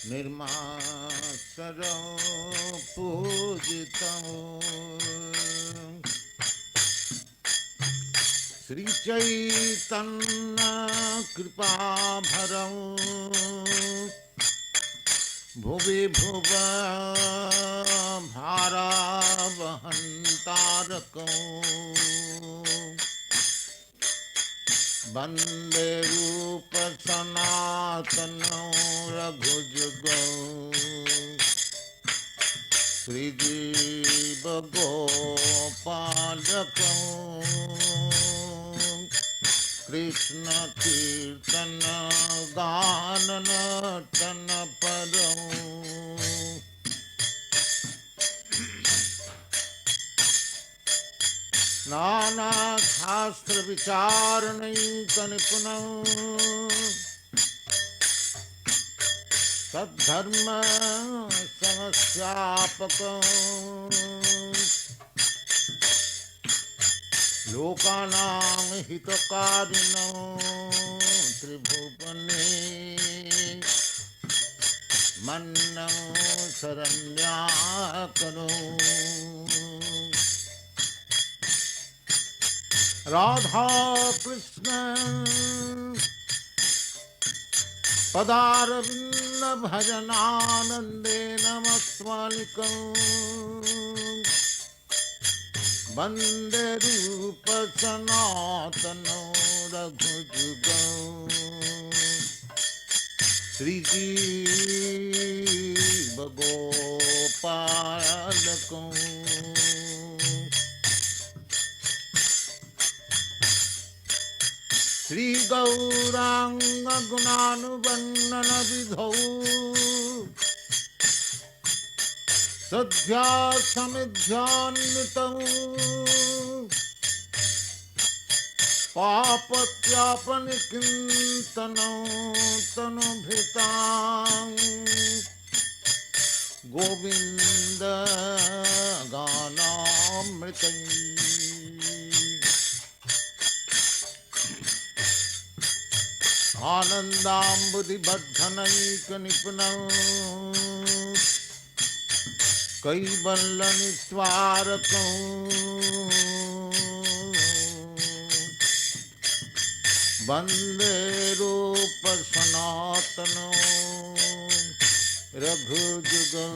निर्मासरो पूजितं श्री चैतन्य कृपाभरं भुवि भुव भारावहन्तारकं वन्दे रूप सनातनं रघुजुगं श्रीजीव गोपालकं कृष्ण कीर्तन गान नर्तन परं नाना शास्त्र विचारणैक निपुणं सद्धर्म समस्यापकं लोकानां हितकारिणं त्रिभुवने मन्नं शरण्याकरो राधा कृष्ण पदारविन्द भजनानंदेन मत्स्वालिकं वन्दे रूप सनातनं रघुजुगं श्रीजीव गोपालकं श्री गौरांग गुणानुवर्णन विधौ सद्या समिध्यान्वितं पापत्यापनिकीर्तनं तनुभृतां गोविन्द गानामृतं आनन्दाम्बुधिवर्धनैकनिपुणं कैवल्यनिस्वारकं वन्दे रूपसनातनं रघुजुगं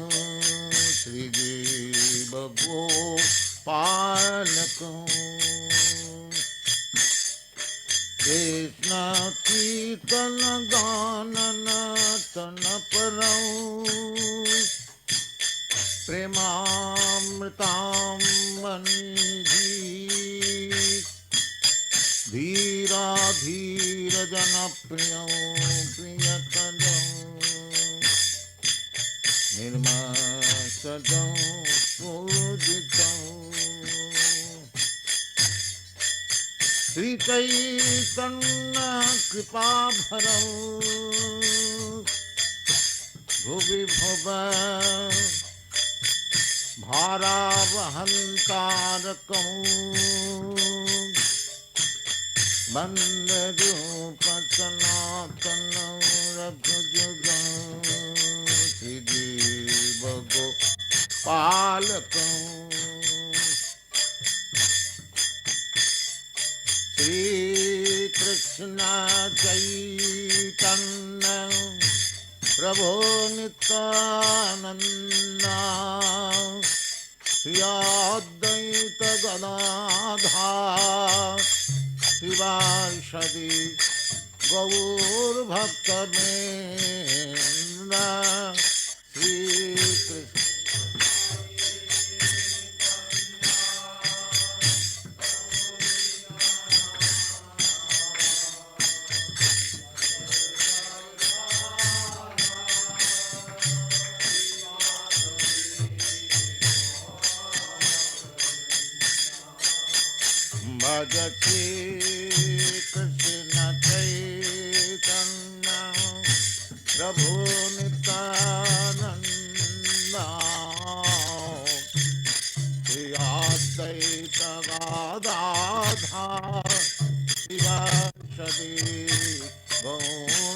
श्रीजीवगोपालकं कृष्ण कीर्तन गान नर्तन परं प्रेमामृताम्बनिधि धीरा धीर जनप्रियं प्रियतरं निर्मसजं पूजितं श्री चैतन्य कृपाभरं भुवि भुव भारावहन्तारकं वन्दे रूप सनातनं रघुजुगं श्रीजीव गोपालकं श्री कृष्ण चैतन्य प्रभो नित्यानंद श्री अद्वैत गदाधर शिवासदि गौरभक्तवृंद श्री कृष्ण भजति कृष्ण चैतन्य प्रभु नित्यानंद श्री अद्वैत गदाधर शिवासदि गौर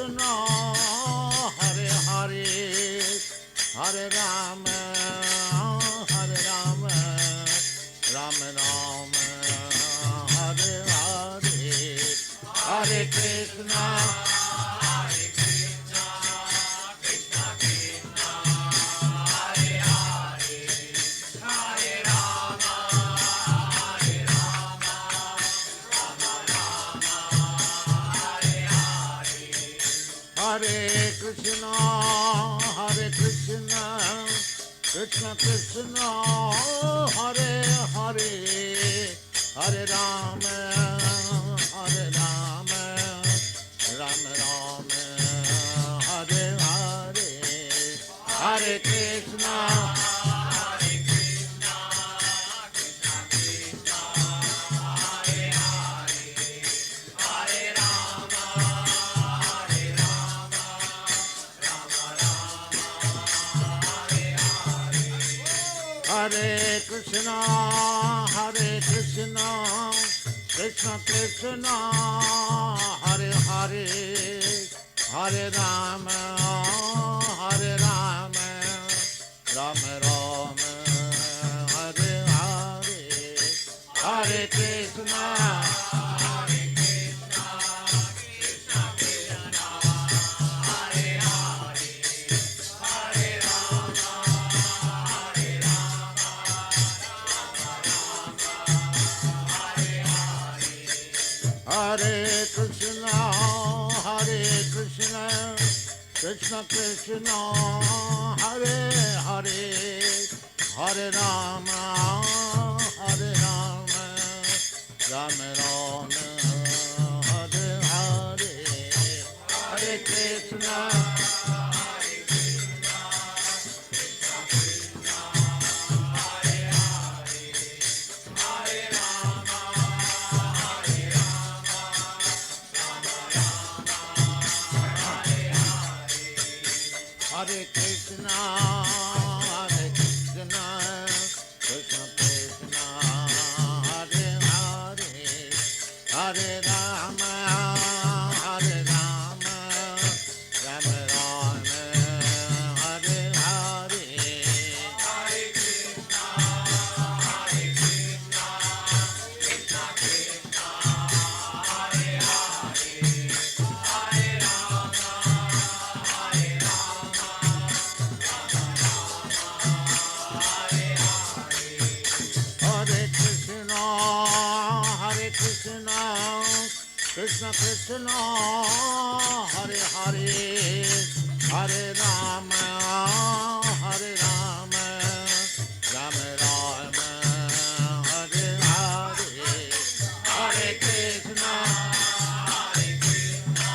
Krishna, Hare Hare, Hare Rama, Hare Rama, Rama Rama, Hare Hare, Hare Krishna, Hare Krishna, Krishna Krishna, Hare Hare, Hare Rama, Hare Rama, Rama Rama, Hare Hare, Hare Krishna, Hare Krishna, Krishna Krishna, Hare Hare, Hare Rama, Hare Rama, Rama Rama, Hare Hare, Hare Krishna, Hare Krishna, Krishna Krishna, Hare Hare, Hare Rama, Hare Rama, Rama Rama, Hare Hare, Hare Krishna, Hare Krishna, Krishna Krishna, Hare Hare, Hare Rama, Hare Rama, Rama Rama, Hare Hare, Hare Krishna, Hare Krishna, Krishna Krishna, Hare Hare, Hare Rama, Hare Rama, Hare Krishna, Hare Krishna, Krishna Krishna, Hare Hare, Hare Rama, Hare Rama, Rama Rama, Hare Hare, Hare Krishna, Hare Krishna, Krishna Krishna, Hare Hare, Hare Rama, Hare Rama, Rama Rama, Hare Hare, Hare Krishna, Hare Krishna, Krishna Krishna, Hare Hare, Hare Rama, Hare Rama, Rama Rama, Hare Hare, Hare Krishna, Hare Krishna, Krishna Krishna, Hare Hare, Hare Rama, Hare Rama, Rama Rama, Hare Hare, Hare Krishna, Hare Krishna, Krishna Krishna, Hare Hare, Hare Rama, Hare Rama, Rama Rama, Hare Hare, Hare Krishna, Hare Krishna,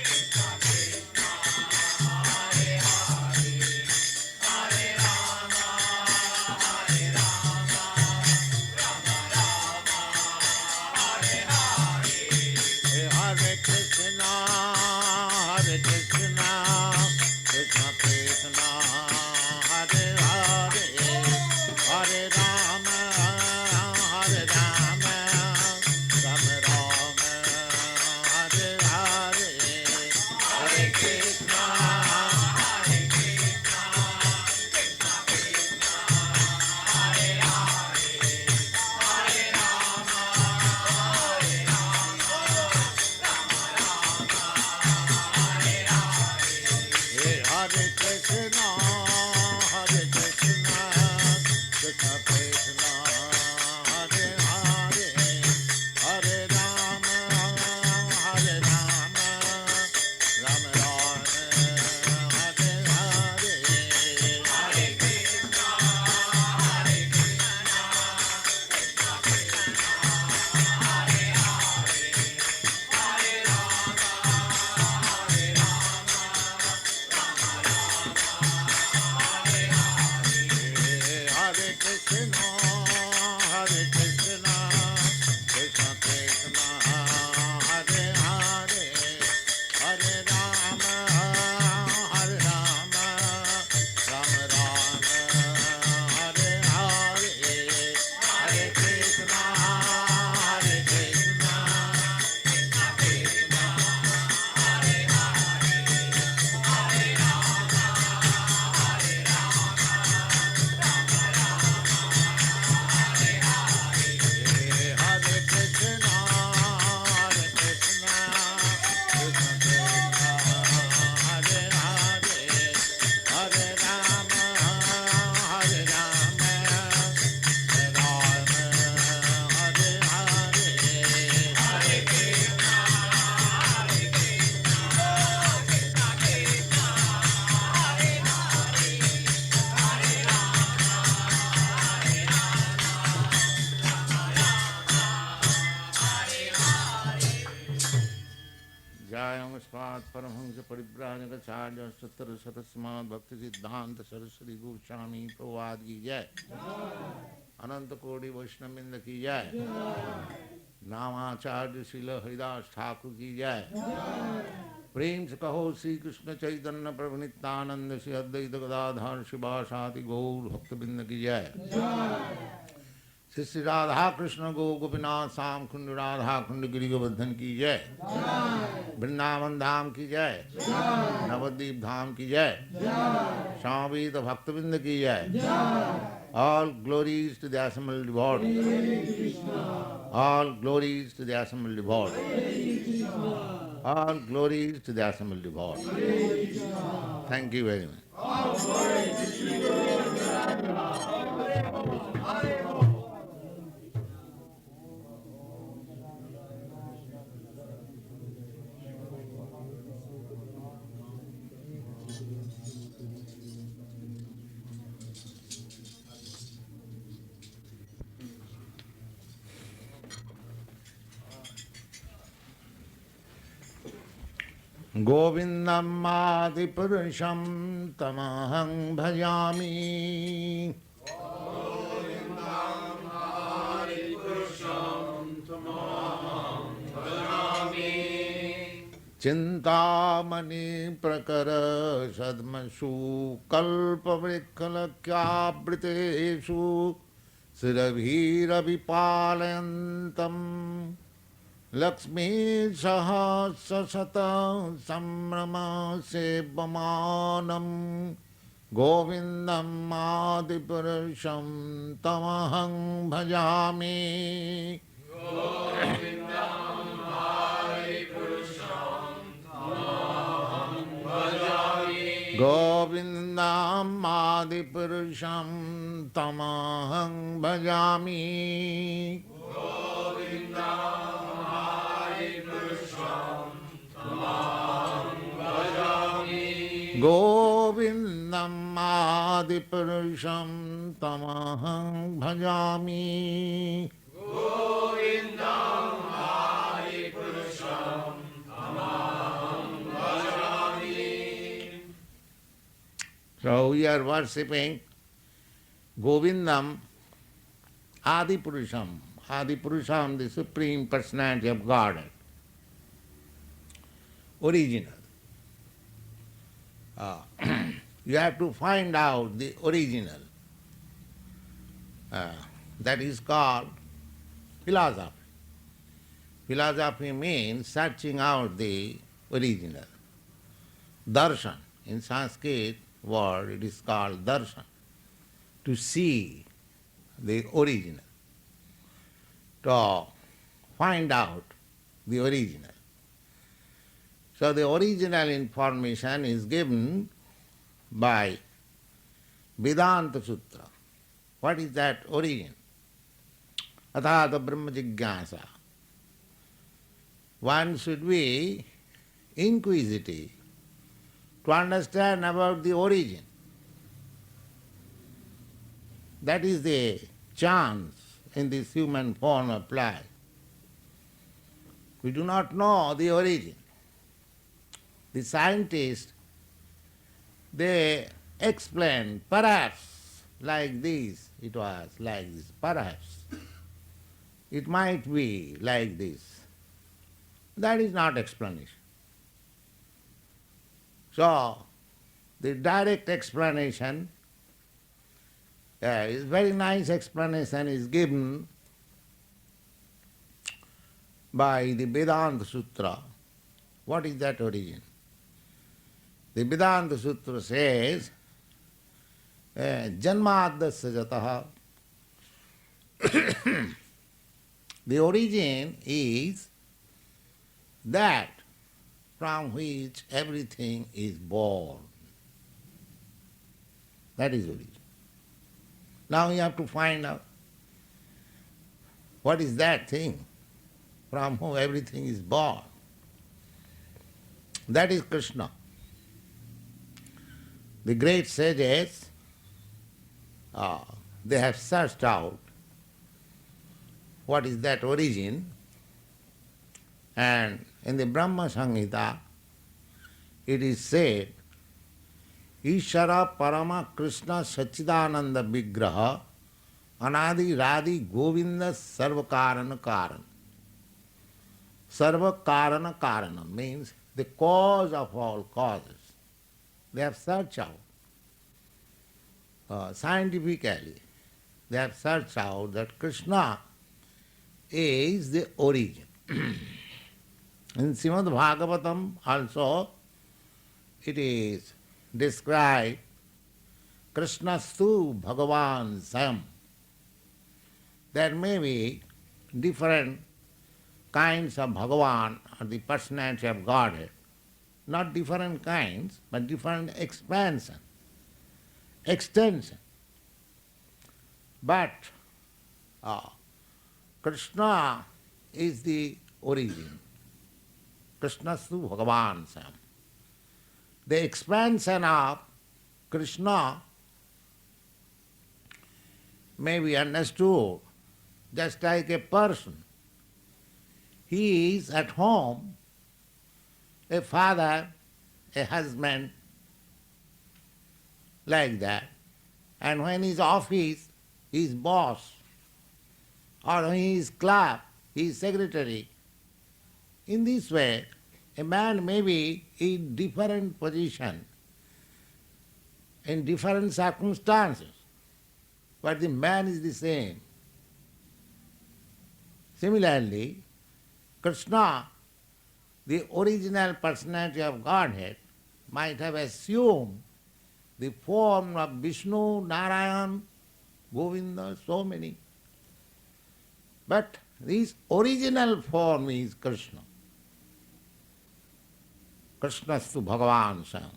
Krishna Krishna, Hare Hare, Hare Rama, Hare Rama, Rama Rama, Hare Hare, Hare Krishna, Hare Krishna, Krishna Krishna, Hare Hare, Hare Rama, Hare Rama, Rama Rama, Svat Paramhansa Paribrajagacharya Sattara Satasmad Bhakti Siddhanta Saraswati Goswami Prabhupada ki jai. Ananta Kodi Vaishnavinda ki jai. Namacharya Srila Haridas Thakur ki jai. प्रेम से कहो श्री कृष्ण चैतन्य प्रभु नित्यानंद श्री अद्वैत गदाधर शिवासादि गौर भक्तबिंद की जय। श्री श्री राधा कृष्ण गो गोपीनाथ श्याम कुंड राधा कुंड गिरि गोवर्धन की जय। वृंदावन धाम की जय। नवद्वीप धाम की जय। श्यामवीत भक्तबिंद की जय। All glories to the assembled devotees. All glories to the assembled devotees. All glories to the assembled devotees. Thank you very much. Govindam Adipurusham Tamahang Bhajami. Govindam Adipurusham Tamahang Bhajami. Chintamani Prakara Sadmasu Kalpavrikkalakyabritesu Siravhira Vipalayantam Lakshmi Sahasasata Samrama Sevamanam Govindam Adipurusham Tamahang Bhajami. Govindam Adipurusham Tamahang Bhajami. Govindam Adipurusham Tamahang Bhajami. Govindam Adipurusham Tamahang Bhajami. Govindam Adipurusham Tamahang Bhajami. So we are worshipping Govindam Adipurusham. Adipurusham, the Supreme Personality of Godhead. Original. You have to find out the original. That is called philosophy. Philosophy means searching out the original. Darshan. In Sanskrit word it is called darshan. To see the original. To find out the original. So the original information is given by Vedanta Sutra. What is that origin? Athata Brahma Jigyasa. One should be inquisitive to understand about the origin. That is the chance in this human form of life. We do not know the origin. The scientists, they explain, perhaps like this, it was like this, perhaps. It might be like this. That is not explanation. So, the direct explanation is very nice explanation is given by the Vedanta Sutra. What is that origin? The Vedanta Sutra says, Janmadasya jataha. The origin is that from which everything is born. That is origin. Now you have to find out what is that thing from whom everything is born. That is Krishna. The great sages, they have searched out what is that origin, and in the Brahma Samhita it is said, Ishara Parama Krishna Sachidananda Vigraha Anadi Radhi Govinda Sarva Karana Karana. Sarva Karana Karana means the cause of all causes. They have searched out scientifically. They have searched out that Krishna is the origin. In Srimad Bhagavatam also it is described Krishnastu Bhagavan Sam. There may be different kinds of Bhagavan or the personality of Godhead. Not different kinds, but different expansion, extension. But Krishna is the origin. Krishnastu Bhagavan Sam. The expansion of Krishna may be understood just like a person. He is at home a father, a husband, like that. And when he is office, he is boss. Or when he is clerk, he is secretary. In this way, a man may be in different position, in different circumstances, but the man is the same. Similarly, Krishna, the original personality of Godhead, might have assumed the form of Vishnu, Narayan, Govinda, so many. But this original form is Krishna. Krishnastu Bhagavan Sam.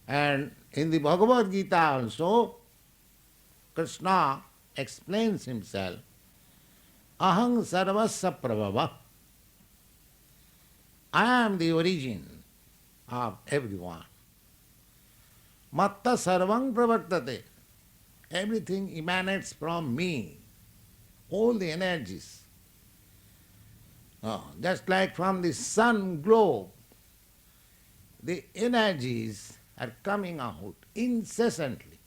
And in the Bhagavad Gita also, Krishna explains himself, Aham sarvasya prabhava. I am the origin of everyone. Matta sarvang pravartate. Everything emanates from me. All the energies. Just like from the sun globe, the energies are coming out incessantly,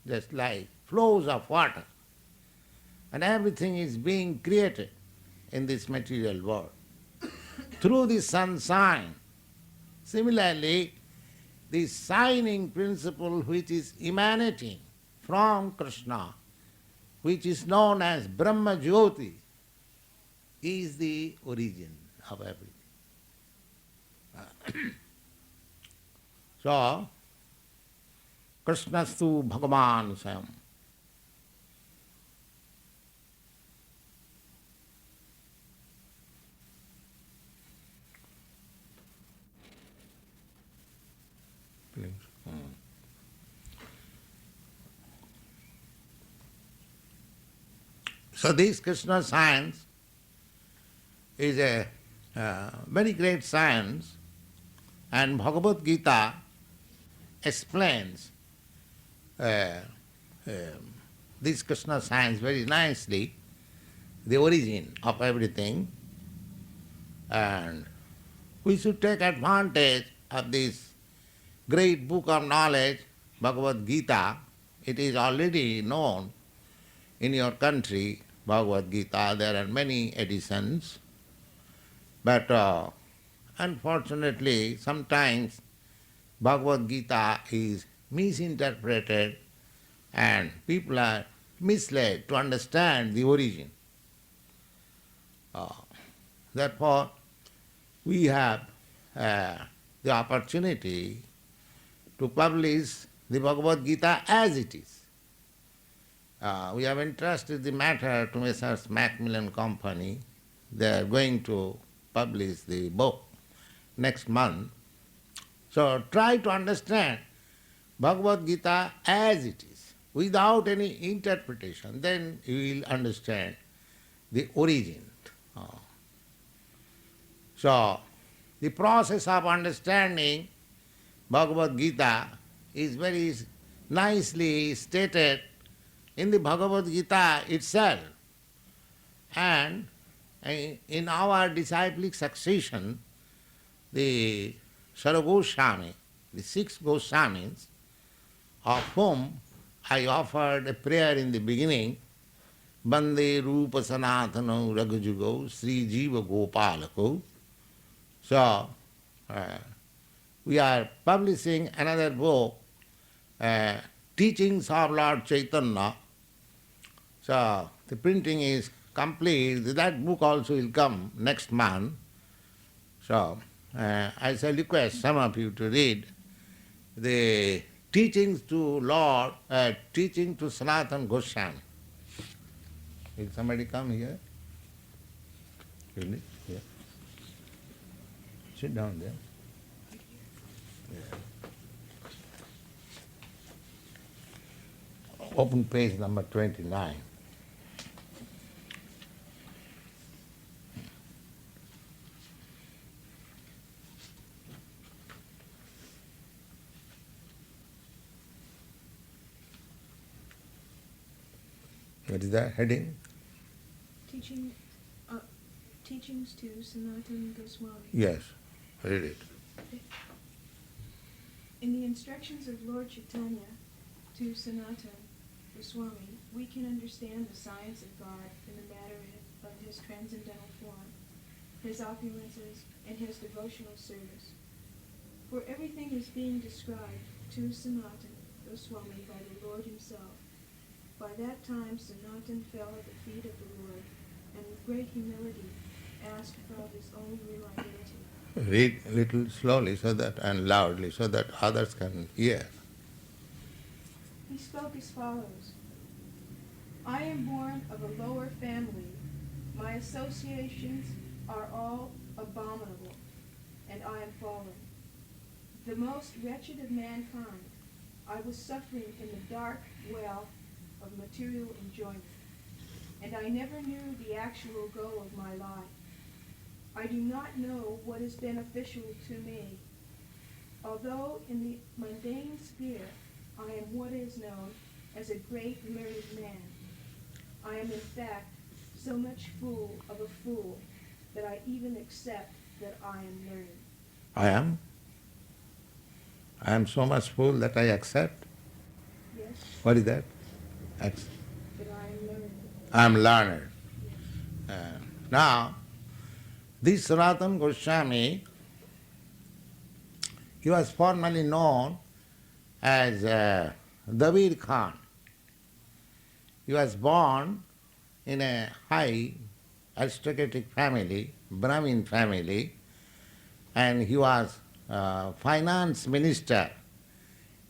just like flows of water. And everything is being created in this material world through the sunshine. Similarly, the shining principle which is emanating from Krishna, which is known as Brahma Jyoti, is the origin of everything. So, Krishnastu Bhagavan Swayam. Please. So this Krishna science is a very great science, and Bhagavad Gita explains this Krishna science very nicely, the origin of everything, and we should take advantage of this great book of knowledge, Bhagavad Gita. It is already known in your country, Bhagavad Gita. There are many editions, but unfortunately sometimes Bhagavad Gita is misinterpreted and people are misled to understand the origin. Therefore, we have the opportunity to publish the Bhagavad Gita as it is. We have entrusted the matter to Messrs. Macmillan Company. They are going to publish the book next month. So try to understand Bhagavad Gita as it is, without any interpretation. Then you will understand the origin. So the process of understanding Bhagavad Gita is very nicely stated in the Bhagavad Gita itself. And in our disciplic succession, the Saragoswami, the 6 Goswamis, of whom I offered a prayer in the beginning, Bande Rupa Sanatano Raghujugo Sri Jiva Gopalako. So, we are publishing another book, Teachings of Lord Chaitanya. So, the printing is complete. That book also will come next month. So, I shall request some of you to read the teachings to Lord, teaching to Sanatana Goswami. Will somebody come here? Really? Here. Sit down there. Yeah. Open page number 29. What is that heading? Teachings to Sanatana Goswami. Yes, read it. In the instructions of Lord Chaitanya to Sanatana Goswami, we can understand the science of God in the matter of His transcendental form, His opulences, and His devotional service. For everything is being described to Sanatana Goswami by the Lord Himself. By that time, Sanatana fell at the feet of the Lord, and with great humility asked for His own reliability. Read a little slowly so that and loudly so that others can hear. He spoke as follows. I am born of a lower family. My associations are all abominable, and I am fallen. The most wretched of mankind, I was suffering in the dark well of material enjoyment, and I never knew the actual goal of my life. I do not know what is beneficial to me. Although in the mundane sphere I am what is known as a great learned man, I am in fact so much fool of a fool that I even accept that I am learned. I am? I am so much fool that I accept? Yes? What is that? That I am learned. I am learned. Yes. Now, this Sanatana Goswami, he was formerly known as Dabir Khan. He was born in a high aristocratic family, Brahmin family, and he was finance minister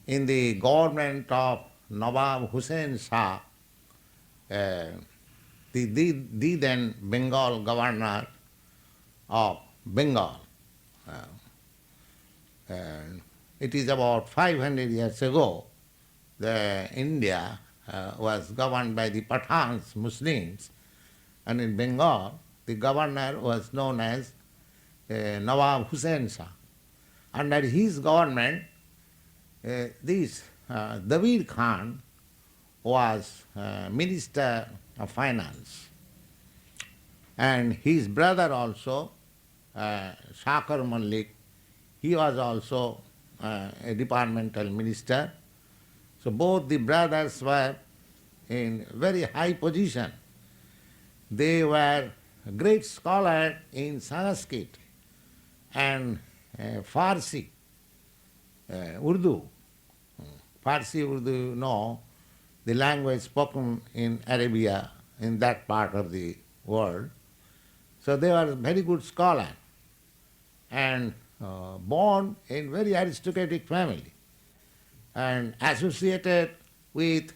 in the government of Nawab Hussain Shah, the then Bengal governor of Bengal. It is about 500 years ago, India was governed by the Pathans, Muslims, and in Bengal, the governor was known as Nawab Hussain Shah. Under his government, this Dabir Khan was Minister of Finance. And his brother also, Shakar Malik, he was also a departmental minister. So both the brothers were in very high position. They were great scholars in Sanskrit and Farsi, Urdu. Farsi, Urdu, no, the language spoken in Arabia, in that part of the world. So they were very good scholars and born in very aristocratic family and associated with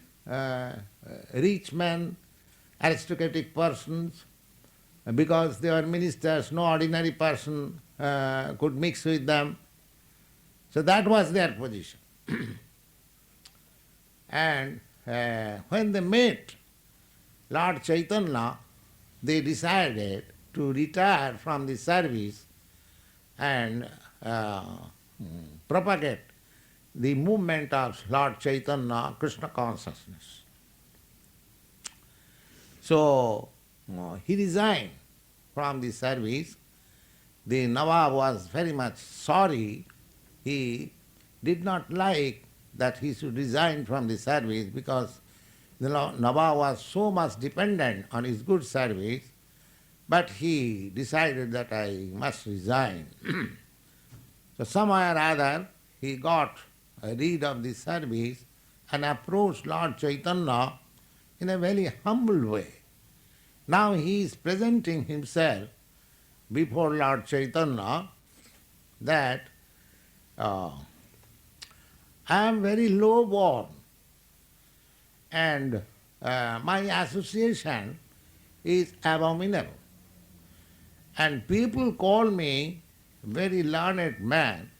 rich men, aristocratic persons, because they were ministers, no ordinary person could mix with them. So that was their position. And when they met Lord Chaitanya, they decided to retire from the service and propagate the movement of Lord Chaitanya, Krishna consciousness. So he resigned from the service the Nawab was very much sorry. He did not like that he should resign from the service because the Nawab was so much dependent on his good service, but he decided that I must resign. So somehow or other he got rid of the service and approached Lord Chaitanya in a very humble way. Now he is presenting himself before Lord Chaitanya that I am very low born and my association is abominable. And people call me very learned man,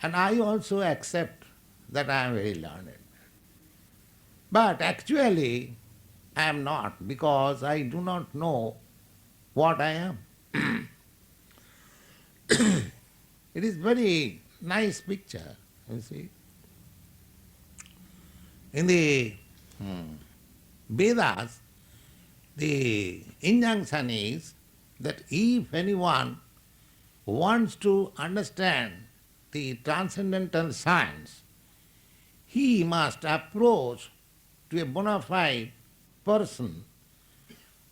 and I also accept that I am very learned. But actually I am not, because I do not know what I am. It is very nice picture, you see. In the Vedas, the injunction is that if anyone wants to understand the transcendental science, he must approach to a bona fide person,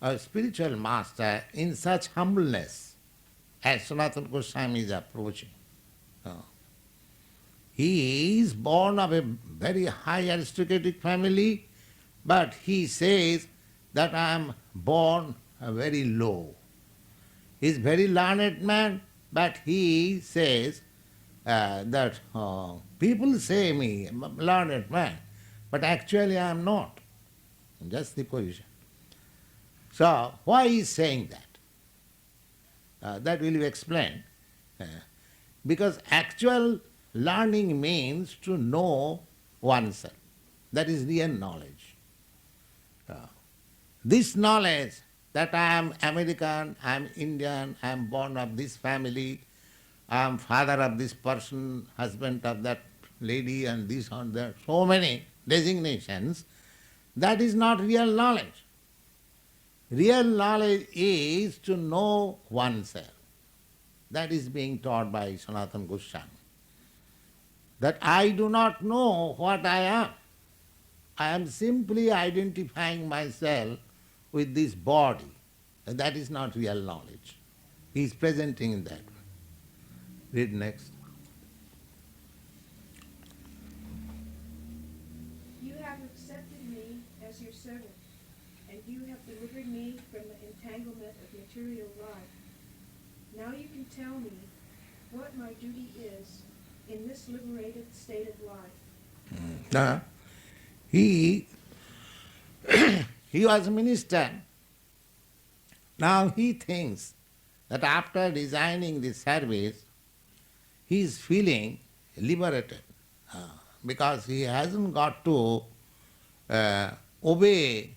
a spiritual master, in such humbleness as Sanatana Goswami is approaching. He is born of a very high aristocratic family, but he says that I am born very low. He is very learned man, but he says that people say me learned man, but actually I am not. Just the position. So why he is saying that? That will be explained. Because actual learning means to know oneself. That is real knowledge. This knowledge that I am American, I am Indian, I am born of this family, I am father of this person, husband of that lady, and this and that, so many designations, that is not real knowledge. Real knowledge is to know oneself. That is being taught by Sanatana Goswami. That I do not know what I am. I am simply identifying myself with this body. And that is not real knowledge. He is presenting in that way. Read next. You have accepted me as your servant, and you have delivered me from the entanglement of material life. Now you can tell me what my duty is in this liberated state of life. He was a minister. Now he thinks that after resigning the service, he is feeling liberated because he hasn't got to obey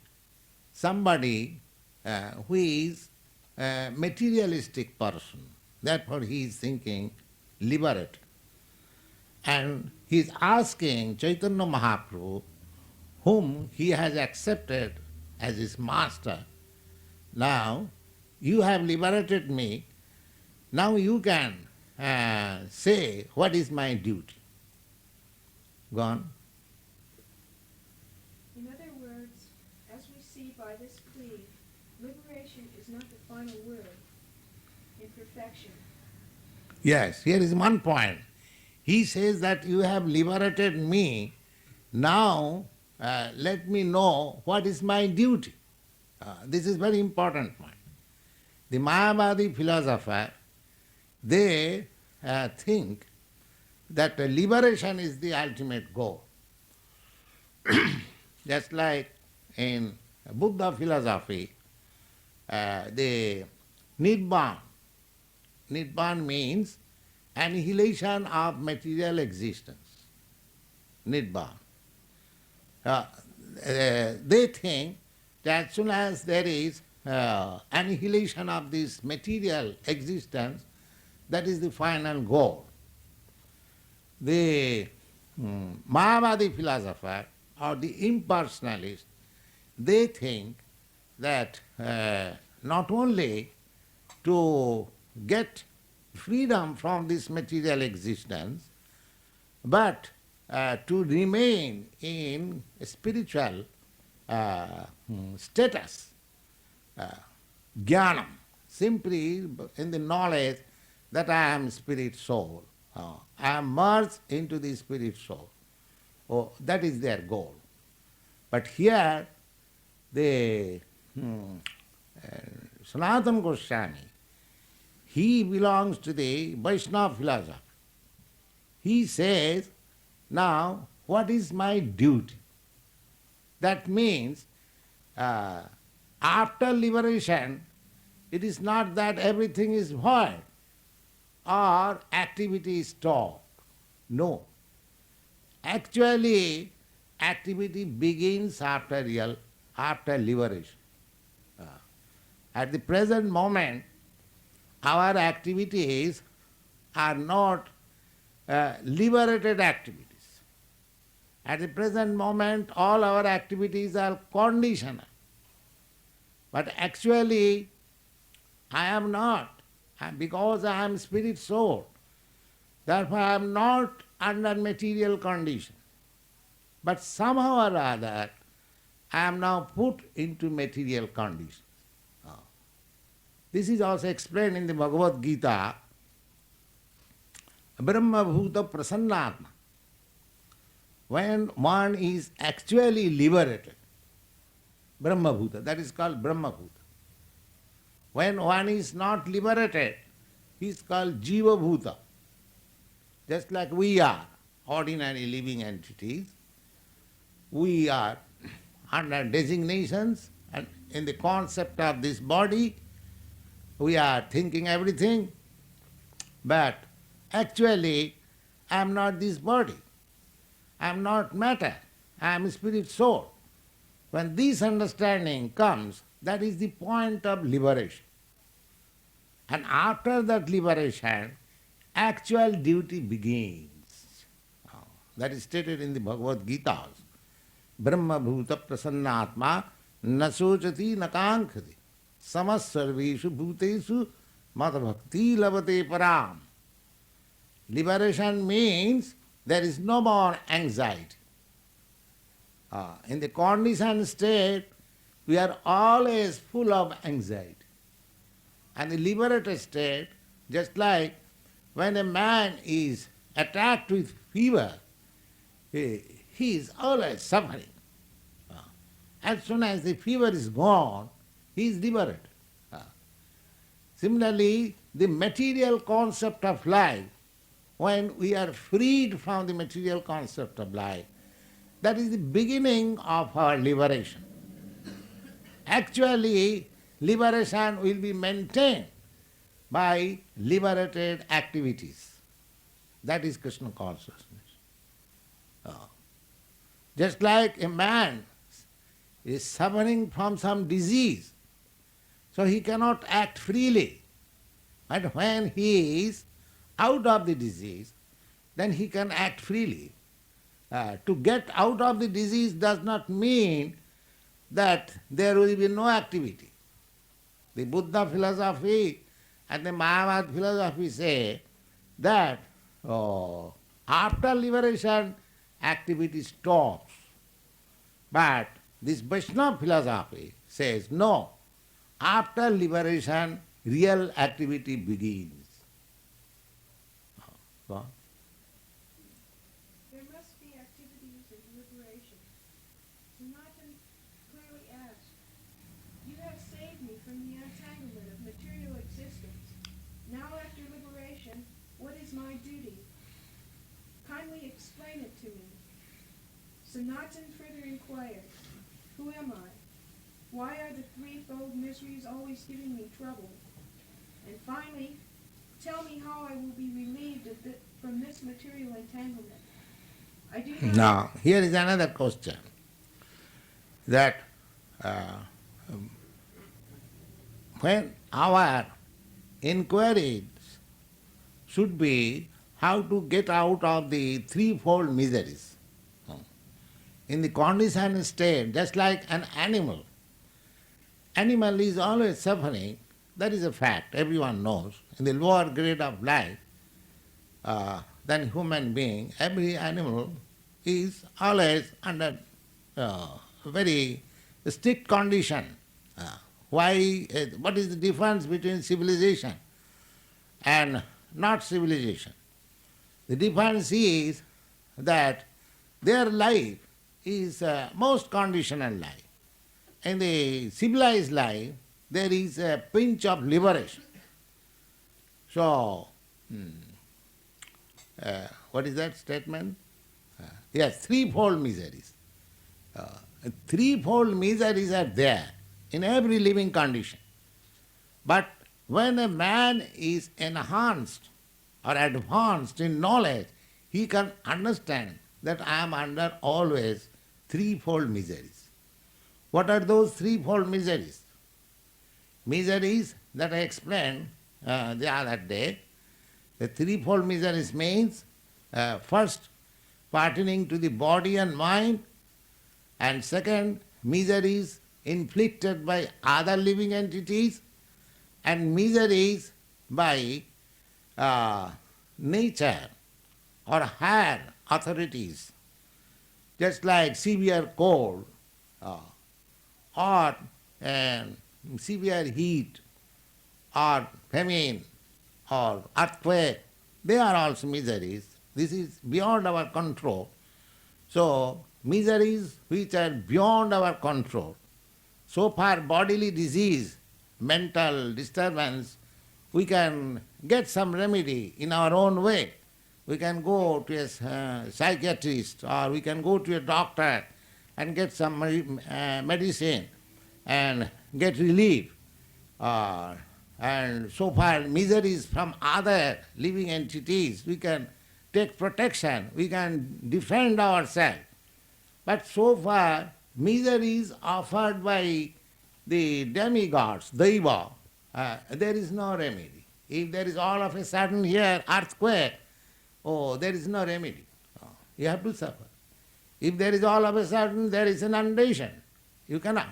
somebody who is a materialistic person. Therefore he is thinking liberated. And he is asking Chaitanya Mahaprabhu, whom he has accepted as his master, now you have liberated me, now you can say what is my duty. Go on. In other words, as we see by this plea, liberation is not the final word in perfection. Yes, here is one point. He says that you have liberated me, now let me know what is my duty. This is very important point. The Mayavadi philosopher, they think that liberation is the ultimate goal. Just like in Buddha philosophy, the Nibbana. Nibbana means annihilation of material existence. Nibbana. They think that as soon as there is annihilation of this material existence, that is the final goal. The Mayavadi philosopher or the impersonalist, they think that not only to get freedom from this material existence, but to remain in a spiritual status, jnanam, simply in the knowledge that I am spirit soul. I am merged into the spirit soul. Oh, that is their goal. But here, the Sanatana Goswami, he belongs to the Vaishnava philosophy. He says, now, what is my duty? That means, after liberation, it is not that everything is void or activity is stopped. No. Actually, activity begins after liberation. At the present moment, our activities are not liberated activities. At the present moment, all our activities are conditional. But actually, I am not, because I am spirit soul. Therefore, I am not under material condition. But somehow or other, I am now put into material conditions. This is also explained in the Bhagavad Gita, Brahma Bhuta Prasannatma. When one is actually liberated, Brahma Bhuta, that is called Brahma Bhuta. When one is not liberated, he is called Jiva Bhuta. Just like we are ordinary living entities, we are under designations and in the concept of this body, we are thinking everything, but actually I am not this body. I am not matter. I am spirit soul. When this understanding comes, that is the point of liberation. And after that liberation, actual duty begins. That is stated in the Bhagavad Gita. Brahma bhuta prasannatma nasochati nakankhati samasarveshu bhutesu madbhakti lavate param. Liberation means there is no more anxiety. In the conditioned state, we are always full of anxiety. And the liberated state, just like when a man is attacked with fever, he is always suffering. As soon as the fever is gone, he is liberated. Similarly, the material concept of life, when we are freed from the material concept of life, that is the beginning of our liberation. Actually, liberation will be maintained by liberated activities. That is Krishna consciousness. Just like a man is suffering from some disease, so he cannot act freely. But when he is out of the disease, then he can act freely. To get out of the disease does not mean that there will be no activity. The Buddha philosophy and the Mayavad philosophy say that after liberation, activity stops. But this Vaishnava philosophy says no, after liberation, real activity begins. Go. There must be activities of liberation. Sanatana clearly asks, you have saved me from the entanglement of material existence. Now after liberation, what is my duty? Kindly explain it to me. Sanatana further inquires, who am I? Why are the threefold miseries always giving me trouble? And finally, tell me how I will be relieved from this material entanglement. I do not... Now, here is another question, that when our inquiries should be how to get out of the threefold miseries. In the conditioned state, just like an animal is always suffering That is a fact, everyone knows. In the lower grade of life than human being, every animal is always under very strict condition. Why? What is the difference between civilization and not civilization? The difference is that their life is most conditional life. In the civilized life, there is a pinch of liberation. So, what is that statement? Yes, threefold miseries. Threefold miseries are there in every living condition. But when a man is enhanced or advanced in knowledge, he can understand that I am under always threefold miseries. What are those threefold miseries? Miseries that I explained the other day. The threefold miseries means first, pertaining to the body and mind, and second, miseries inflicted by other living entities, and miseries by nature or higher authorities, just like severe cold or severe heat or famine or earthquake. They are also miseries. This is beyond our control. So, miseries which are beyond our control. So far, bodily disease, mental disturbance, we can get some remedy in our own way. We can go to a psychiatrist or we can go to a doctor and get some medicine and get relief. And so far, miseries from other living entities, we can take protection, we can defend ourselves. But so far, miseries offered by the demigods, Daiva, there is no remedy. If there is all of a sudden here earthquake, oh, there is no remedy. Oh, you have to suffer. If there is all of a sudden there is an inundation, you cannot.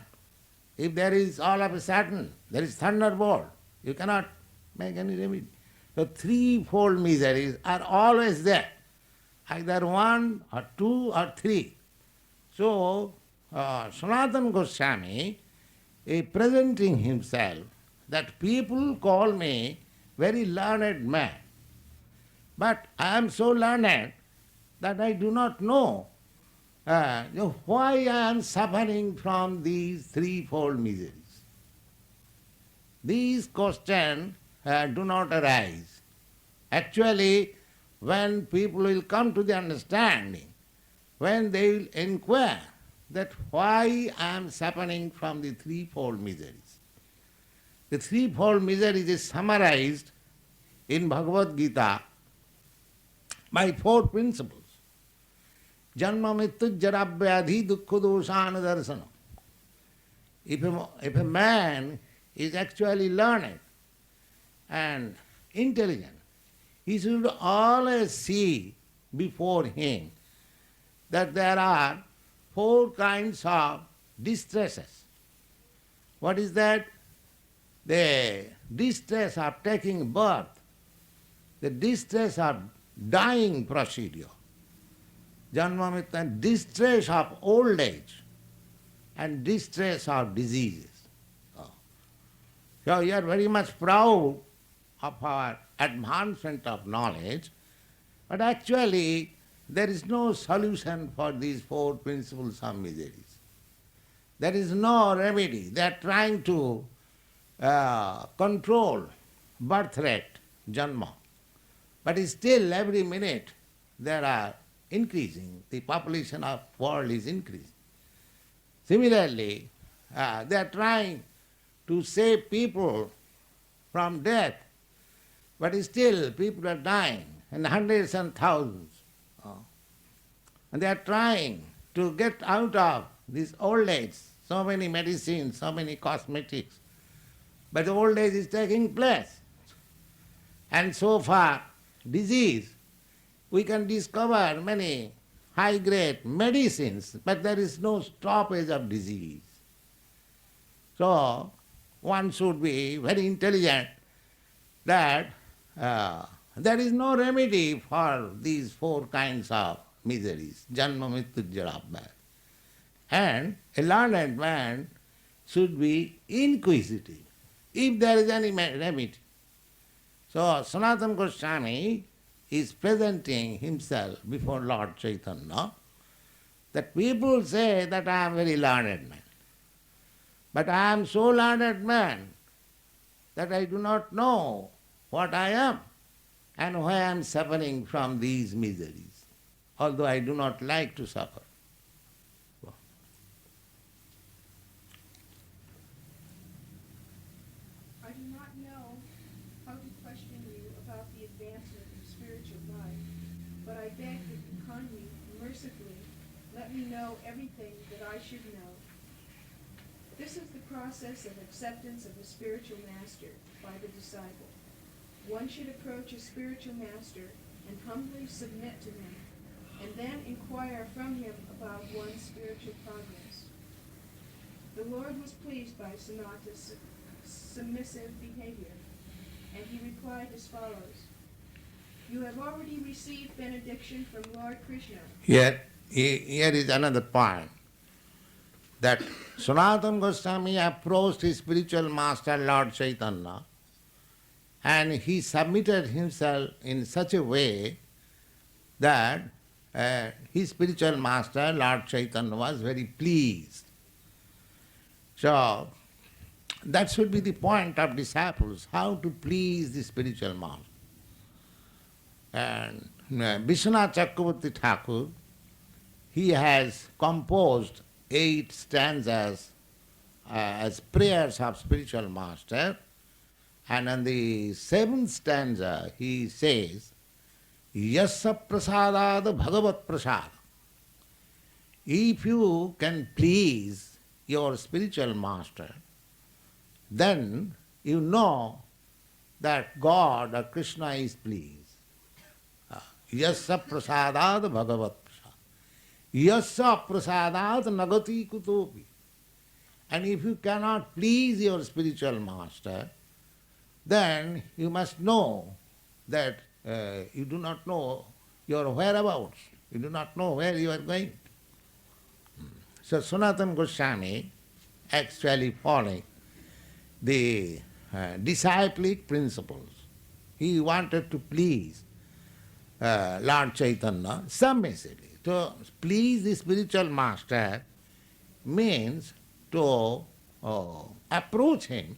If there is all of a sudden there is thunderbolt, you cannot make any remedy. So threefold miseries are always there, either one or two or three. So Sanatana Goswami is presenting himself that people call me very learned man. But I am so learned that I do not know why I am suffering from these threefold miseries. These questions do not arise. Actually, when people will come to the understanding, when they will inquire that why I am suffering from the threefold miseries. The threefold miseries is summarized in Bhagavad Gita by four principles. Janma mrityu jara vyadhi dukkha doshana darsana. If a man is actually learned and intelligent, he should always see before him that there are four kinds of distresses. What is that? The distress of taking birth, the distress of dying procedure, janma mrityu, distress of old age, and distress of diseases. So we are very much proud of our advancement of knowledge, but actually there is no solution for these four principles of miseries. There is no remedy. They are trying to control birth rate, janma. But still every minute there are increasing. The population of world is increasing. Similarly, they are trying to save people from death, but still people are dying in hundreds and thousands. And they are trying to get out of this old age, so many medicines, so many cosmetics, but the old age is taking place. And so far, disease, we can discover many high-grade medicines, but there is no stoppage of disease. So, one should be very intelligent that there is no remedy for these four kinds of miseries, janma, mrityu, jara, bhaya. And a learned man should be inquisitive if there is any remedy. So Sanatana Goswami is presenting himself before Lord Chaitanya, that people say that I am very learned man. But I am so learned man that I do not know what I am and why I am suffering from these miseries, although I do not like to suffer. I do not know how to question you about the advancement of spiritual life, but I beg that you kindly and mercifully let me know everything that I should know. This is the process of acceptance of a spiritual master by the disciple. One should approach a spiritual master and humbly submit to him, and then inquire from him about one's spiritual progress. The Lord was pleased by Sanata's submissive behavior, and he replied as follows: You have already received benediction from Lord Krishna. Here is another point, that Sanatana Goswami approached his spiritual master Lord Chaitanya, and he submitted himself in such a way that his spiritual master Lord Chaitanya was very pleased. So that should be the point of disciples, how to please the spiritual master. And Vishwanath Chakravarti Thakur, he has composed 8 stanzas as prayers of spiritual master, and in the 7th stanza he says, Yasya prasadad bhagavat prasad. If you can please your spiritual master, then you know that God or Krishna is pleased. Yasya prasadad bhagavat prasad. Yasya prasadad nagati kutopi. And if you cannot please your spiritual master, then you must know that you do not know your whereabouts. You do not know where you are going. So Sanatana Goswami actually following the disciplic principles. He wanted to please Lord Chaitanya submissively. To please the spiritual master means to approach him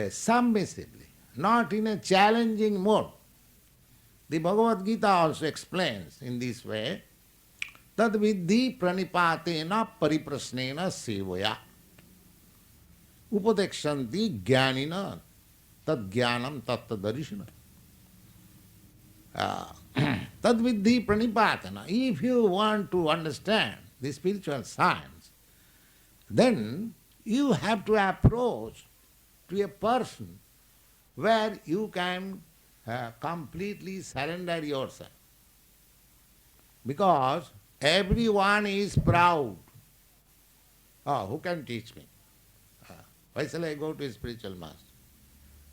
submissively, not in a challenging mode. The Bhagavad Gita also explains in this way, tad vidhi pranipatena pariprasnena sevaya upadekshanti jnanina tad jnanam tattadarishana. Tad vidhi pranipatena. If you want to understand the spiritual science, then you have to approach to a person where you can completely surrender yourself. Because everyone is proud. Oh, who can teach me? Why shall I go to a spiritual master?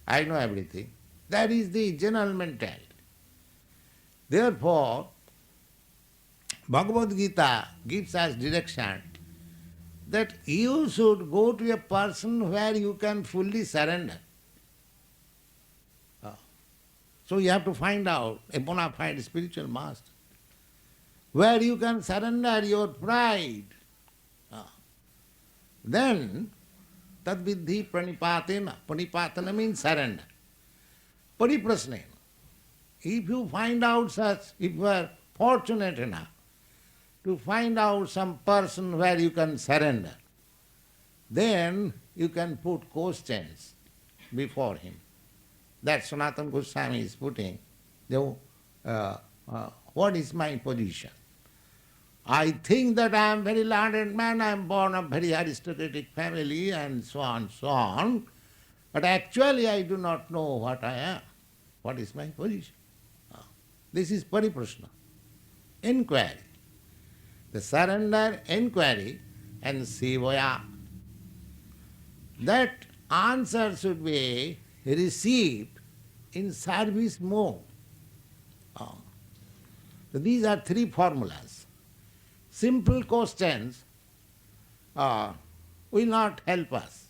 I know everything. That is the general mentality. Therefore, Bhagavad Gita gives us direction that you should go to a person where you can fully surrender. So you have to find out a bona fide spiritual master, where you can surrender your pride. Then, tad vidhi pranipatena. Pranipatena means surrender. Pariprasnena. If you find out such, if you are fortunate enough to find out some person where you can surrender, then you can put questions before him. That Sanatana Goswami is putting, what is my position? I think that I am very learned man, I am born of very aristocratic family and so on, but actually I do not know what I am. What is my position? This is pariprashna, inquiry. The surrender, inquiry and sevaya. That answer should be received in service mode. Ah. So these are three formulas. Simple questions will not help us.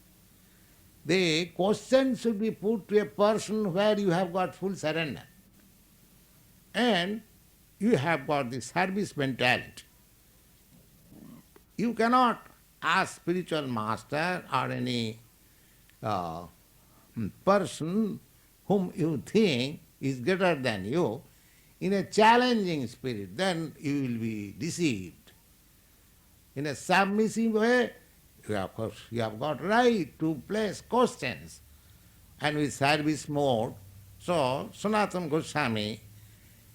The question should be put to a person where you have got full surrender and you have got the service mentality. You cannot ask spiritual master or any person whom you think is greater than you in a challenging spirit, then you will be deceived. In a submissive way, of course, you have got right to place questions and with service mode. So, Sanatana Goswami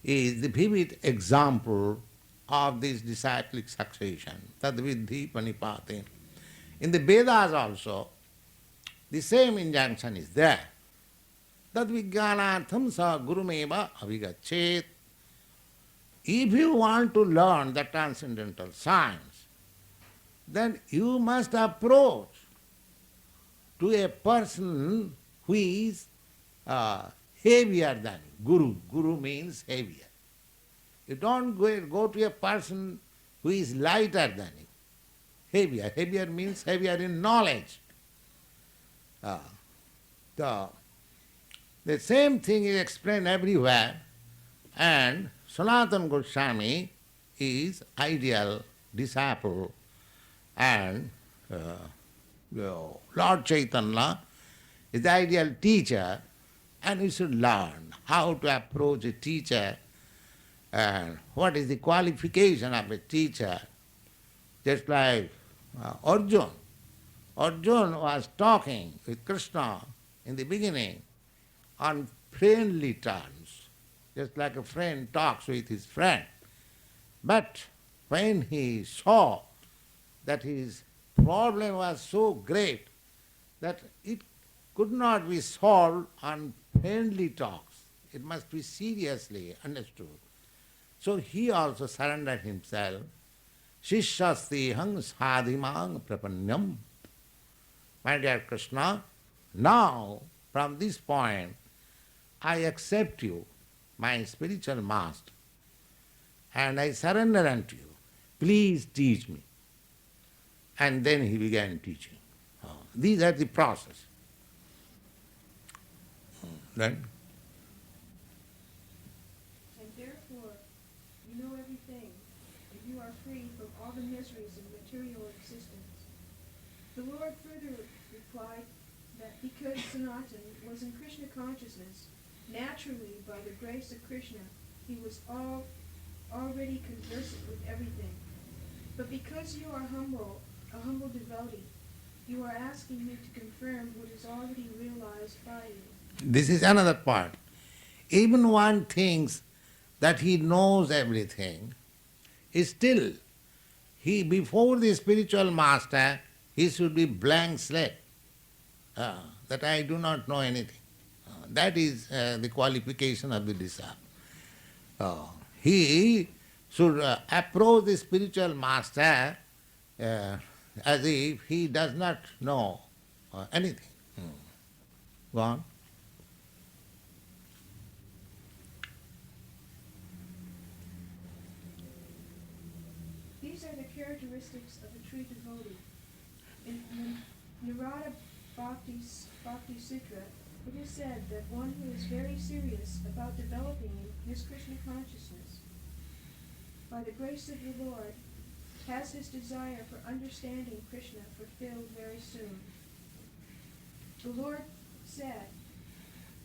is the vivid example of this disciplic succession, tad vidhi panipate. In the Vedas also, the same injunction is there. Tad vijnanartham sa gurumeva avigachet. If you want to learn the transcendental science, then you must approach to a person who is heavier than you. Guru. Guru means heavier. You don't go to a person who is lighter than you. Heavier. Heavier means heavier in knowledge. The same thing is explained everywhere, and Sanatana Goswami is ideal disciple, and Lord Chaitanya is the ideal teacher, and we should learn how to approach a teacher and what is the qualification of a teacher. Just like Arjuna. Arjuna was talking with Krishna in the beginning on friendly terms, just like a friend talks with his friend. But when he saw that his problem was so great that it could not be solved on friendly talks, it must be seriously understood. So he also surrendered himself. Shishastihang sadhimang prapanyam. My dear Krishna, now from this point I accept you, my spiritual master, and I surrender unto you. Please teach me. And then he began teaching. These are the process. Then And therefore, you know everything, and you are free from all the miseries of material existence. The Lord further replied that because Sanatana was in Krishna consciousness, naturally, by the grace of Krishna, he was already conversant with everything. But because you are a humble devotee, you are asking me to confirm what is already realized by you. this is another part. Even one thinks that he knows everything, still before the spiritual master, he should be blank slate, that I do not know anything. That is the qualification of the disciple. He should approach the spiritual master as if he does not know anything. Go on. These are the characteristics of a true devotee. In Narada Bhakti Sutra, it is said that one who is very serious about developing his Krishna consciousness, by the grace of the Lord, has his desire for understanding Krishna fulfilled very soon. The Lord said,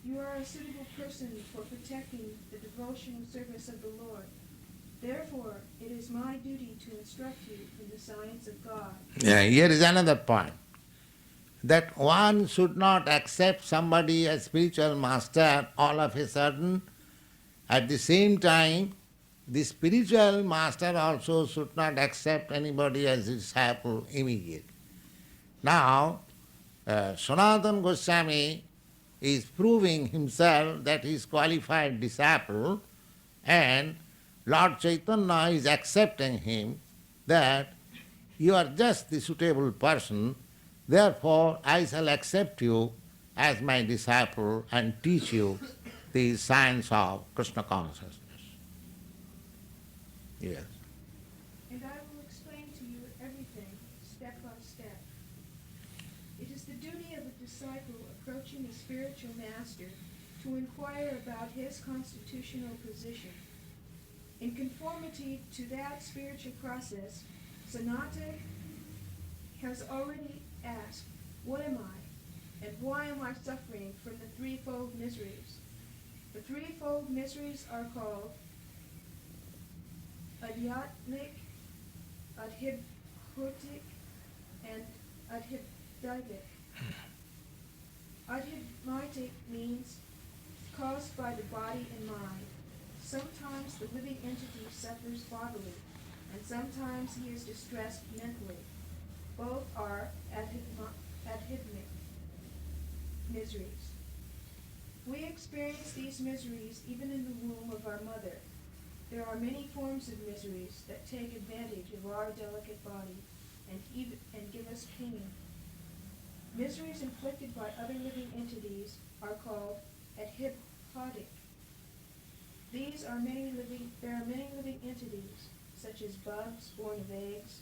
"You are a suitable person for protecting the devotional service of the Lord. Therefore, it is my duty to instruct you in the science of God." Yeah, here is another point. That one should not accept somebody as spiritual master all of a sudden. At the same time, the spiritual master also should not accept anybody as his disciple immediately. Now, Sanatana Goswami is proving himself that he is qualified disciple, and Lord Chaitanya is accepting him that you are just the suitable person Therefore, I shall accept you as my disciple and teach you the science of Krishna consciousness. Yes. And I will explain to you everything, step by step. It is the duty of a disciple approaching a spiritual master to inquire about his constitutional position. In conformity to that spiritual process, Sanatana has already asked, what am I, and why am I suffering from the threefold miseries? The threefold miseries are called adhyatmic, adhibhutic, and adhidaivic. Adhidaivic means caused by the body and mind. Sometimes the living entity suffers bodily, and sometimes he is distressed mentally. Both are adhidmic miseries. We experience these miseries even in the womb of our mother. There are many forms of miseries that take advantage of our delicate body and give us pain. Miseries inflicted by other living entities are called adhiphotic. There are many living entities, such as bugs born of eggs,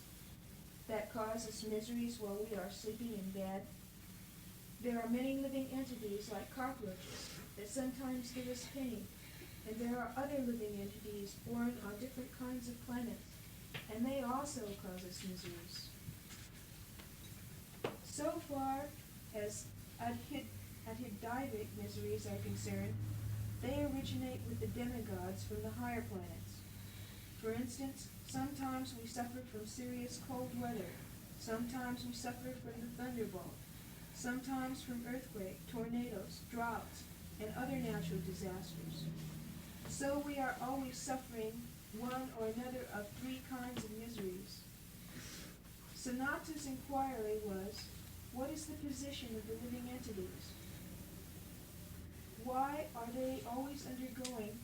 that cause us miseries while we are sleeping in bed. There are many living entities like cockroaches that sometimes give us pain. And there are other living entities born on different kinds of planets, and they also cause us miseries. So far as adhidaivic miseries are concerned, they originate with the demigods from the higher planets. For instance, sometimes we suffer from serious cold weather, sometimes we suffer from the thunderbolt, sometimes from earthquake, tornadoes, droughts, and other natural disasters. So we are always suffering one or another of three kinds of miseries. Sanatana's inquiry was, what is the position of the living entities? Why are they always undergoing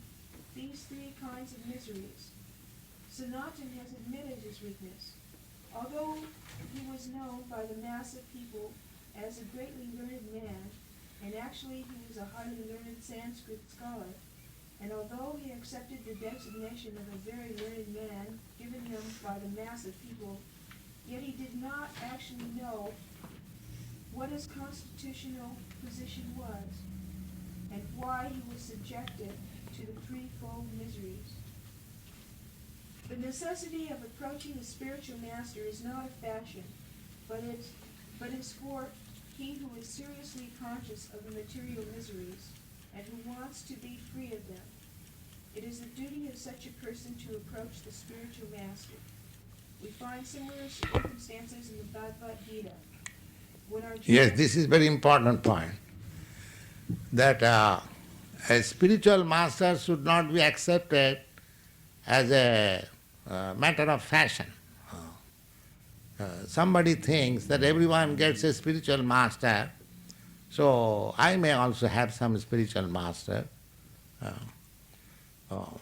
these three kinds of miseries? Sanatana has admitted his weakness. Although he was known by the mass of people as a greatly learned man, and actually he was a highly learned Sanskrit scholar, and although he accepted the designation of a very learned man given him by the mass of people, yet he did not actually know what his constitutional position was, and why he was subjected to the threefold miseries. The necessity of approaching the spiritual master is not a fashion, but is for he who is seriously conscious of the material miseries and who wants to be free of them. It is the duty of such a person to approach the spiritual master. We find similar circumstances in the Bhagavad Gita. Yes, this is very important point, that a spiritual master should not be accepted as a matter of fashion. Somebody thinks that everyone gets a spiritual master, so I may also have some spiritual master. Or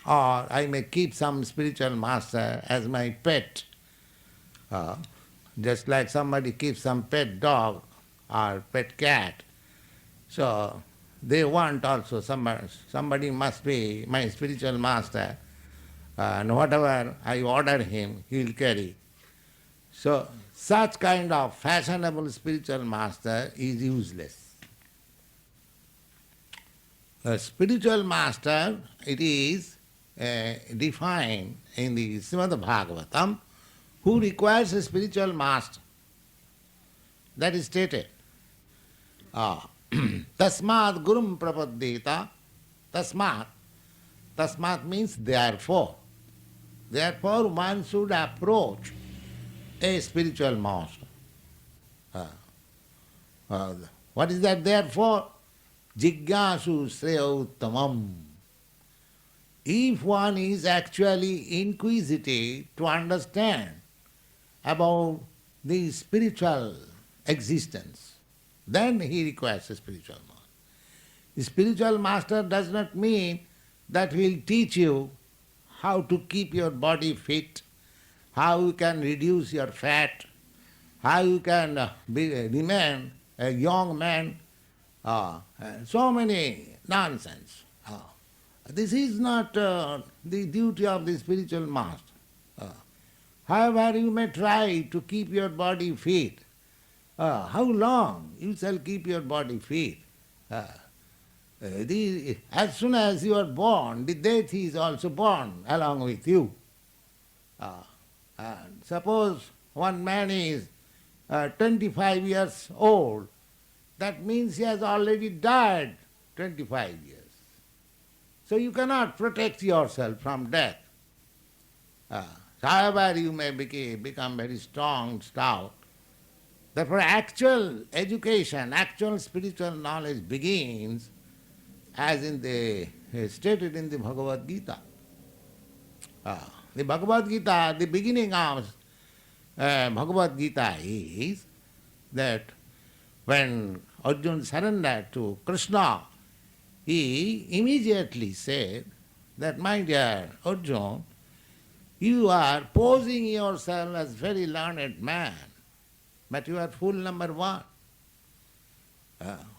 I may keep some spiritual master as my pet. Just like somebody keeps some pet dog or pet cat. So they want also somebody must be my spiritual master, and whatever I order him, he will carry. So such kind of fashionable spiritual master is useless. A spiritual master, it is defined in the Srimad Bhagavatam, who requires a spiritual master. That is stated. Tasmat gurum prapaddeta. Tasmat means therefore. Therefore one should approach a spiritual master. What is that therefore? Jigyasu sreya uttamam. If one is actually inquisitive to understand about the spiritual existence, then he requires a spiritual master. The spiritual master does not mean that he will teach you how to keep your body fit, how you can reduce your fat, how you can remain a young man, so many nonsense. This is not the duty of the spiritual master. Uh, However, you may try to keep your body fit. How long you shall keep your body fit? As soon as you are born, the death is also born along with you. Uh, and suppose one man is 25 years old, that means he has already died 25 years. So you cannot protect yourself from death. Uh, However, you may become very strong, stout. Therefore, actual education, actual spiritual knowledge begins as in the stated in the Bhagavad Gita. The Bhagavad Gita, the beginning of Bhagavad Gita is that when Arjuna surrendered to Krishna, he immediately said that, my dear Arjuna, you are posing yourself as very learned man, but you are fool number one.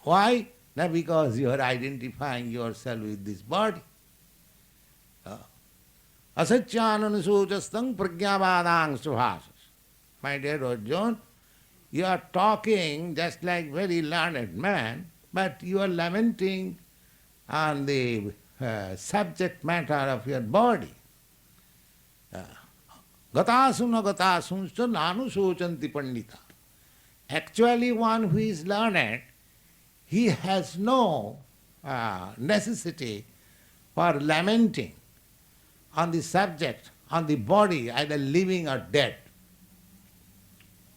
Why? Not because you are identifying yourself with this body. Asacyananusujastang pragyavadang subhasas. My dear Arjuna, you are talking just like very learned man, but you are lamenting on the subject matter of your body. Gatasuna gatasunsta nanu sochanti pandita. Actually, one who is learned, he has no necessity for lamenting on the subject, on the body, either living or dead.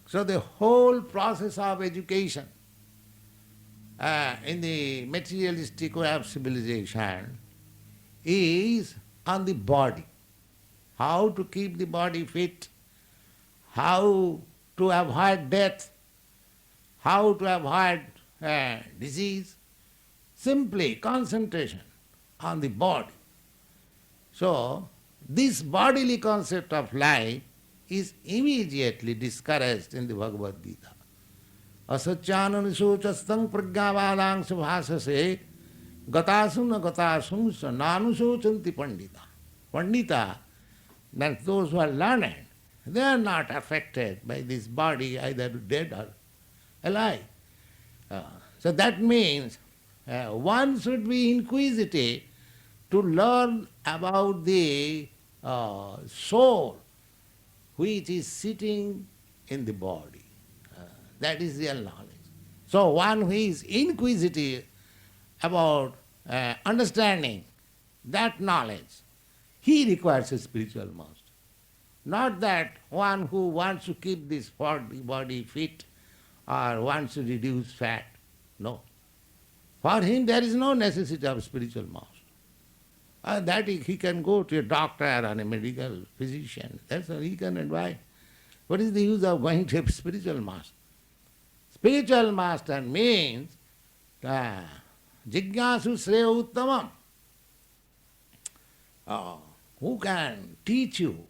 So the whole process of education in the materialistic way of civilization is on the body. How to keep the body fit, how to avoid death, how to avoid disease, simply concentration on the body. So, this bodily concept of life is immediately discouraged in the Bhagavad Gita. Asacyananusocastang pragyavadang subhasase gatasuna gatasunsa nanusochanti pandita. Pandita, that those who are learned, they are not affected by this body, either dead or alive. So that means one should be inquisitive to learn about the soul which is sitting in the body. That is real knowledge. So one who is inquisitive about understanding that knowledge, he requires a spiritual master. Not that one who wants to keep this body fit or wants to reduce fat. No. For him there is no necessity of spiritual master. That he can go to a doctor and a medical physician. That's all he can advise. What is the use of going to a spiritual master? Spiritual master means jigyasu sreya uttamam. Who can teach you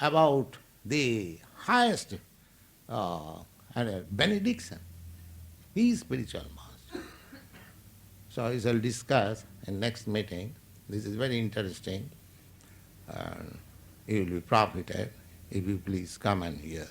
about the highest benediction? He is spiritual master. So I shall discuss in next meeting. This is very interesting. You will be profited if you please come and hear.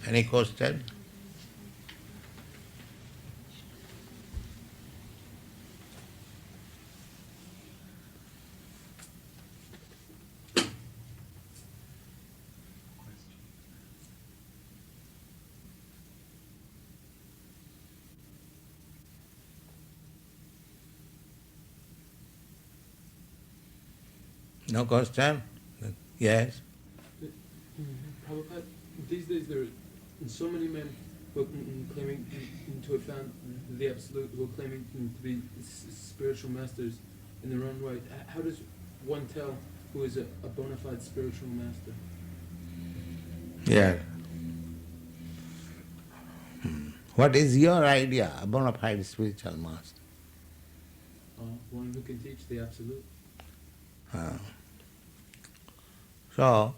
Any question? No question? Yes? Prabhupada, these days there are so many men who are claiming to have found the Absolute, who are claiming to be spiritual masters in their own right. How does one tell who is a bona fide spiritual master. Yeah. What is your idea, a bona fide spiritual master? One who can teach the absolute. So,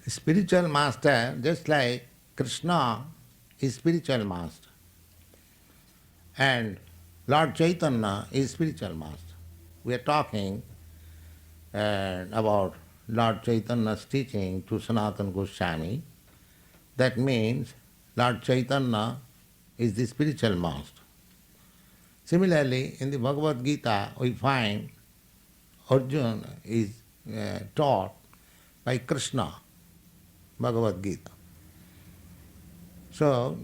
spiritual master, just like Krishna is spiritual master, and Lord Chaitanya is spiritual master. We are talking about Lord Chaitanya's teaching to Sanatana Goswami. That means Lord Chaitanya is the spiritual master. Similarly, in the Bhagavad Gita, we find Arjuna is taught by Krishna, Bhagavad Gita. So,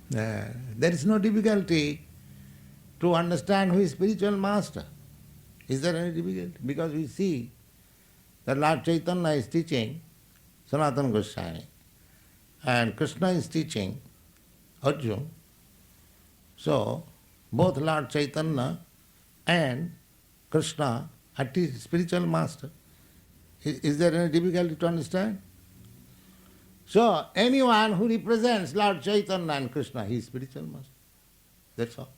there is no difficulty to understand who is spiritual master. Is there any difficulty? Because we see that Lord Chaitanya is teaching Sanatana Goswami and Krishna is teaching Arjuna. So, both Lord Chaitanya and Krishna are spiritual master. Is there any difficulty to understand? So, anyone who represents Lord Chaitanya and Krishna, he is spiritual master. That's all.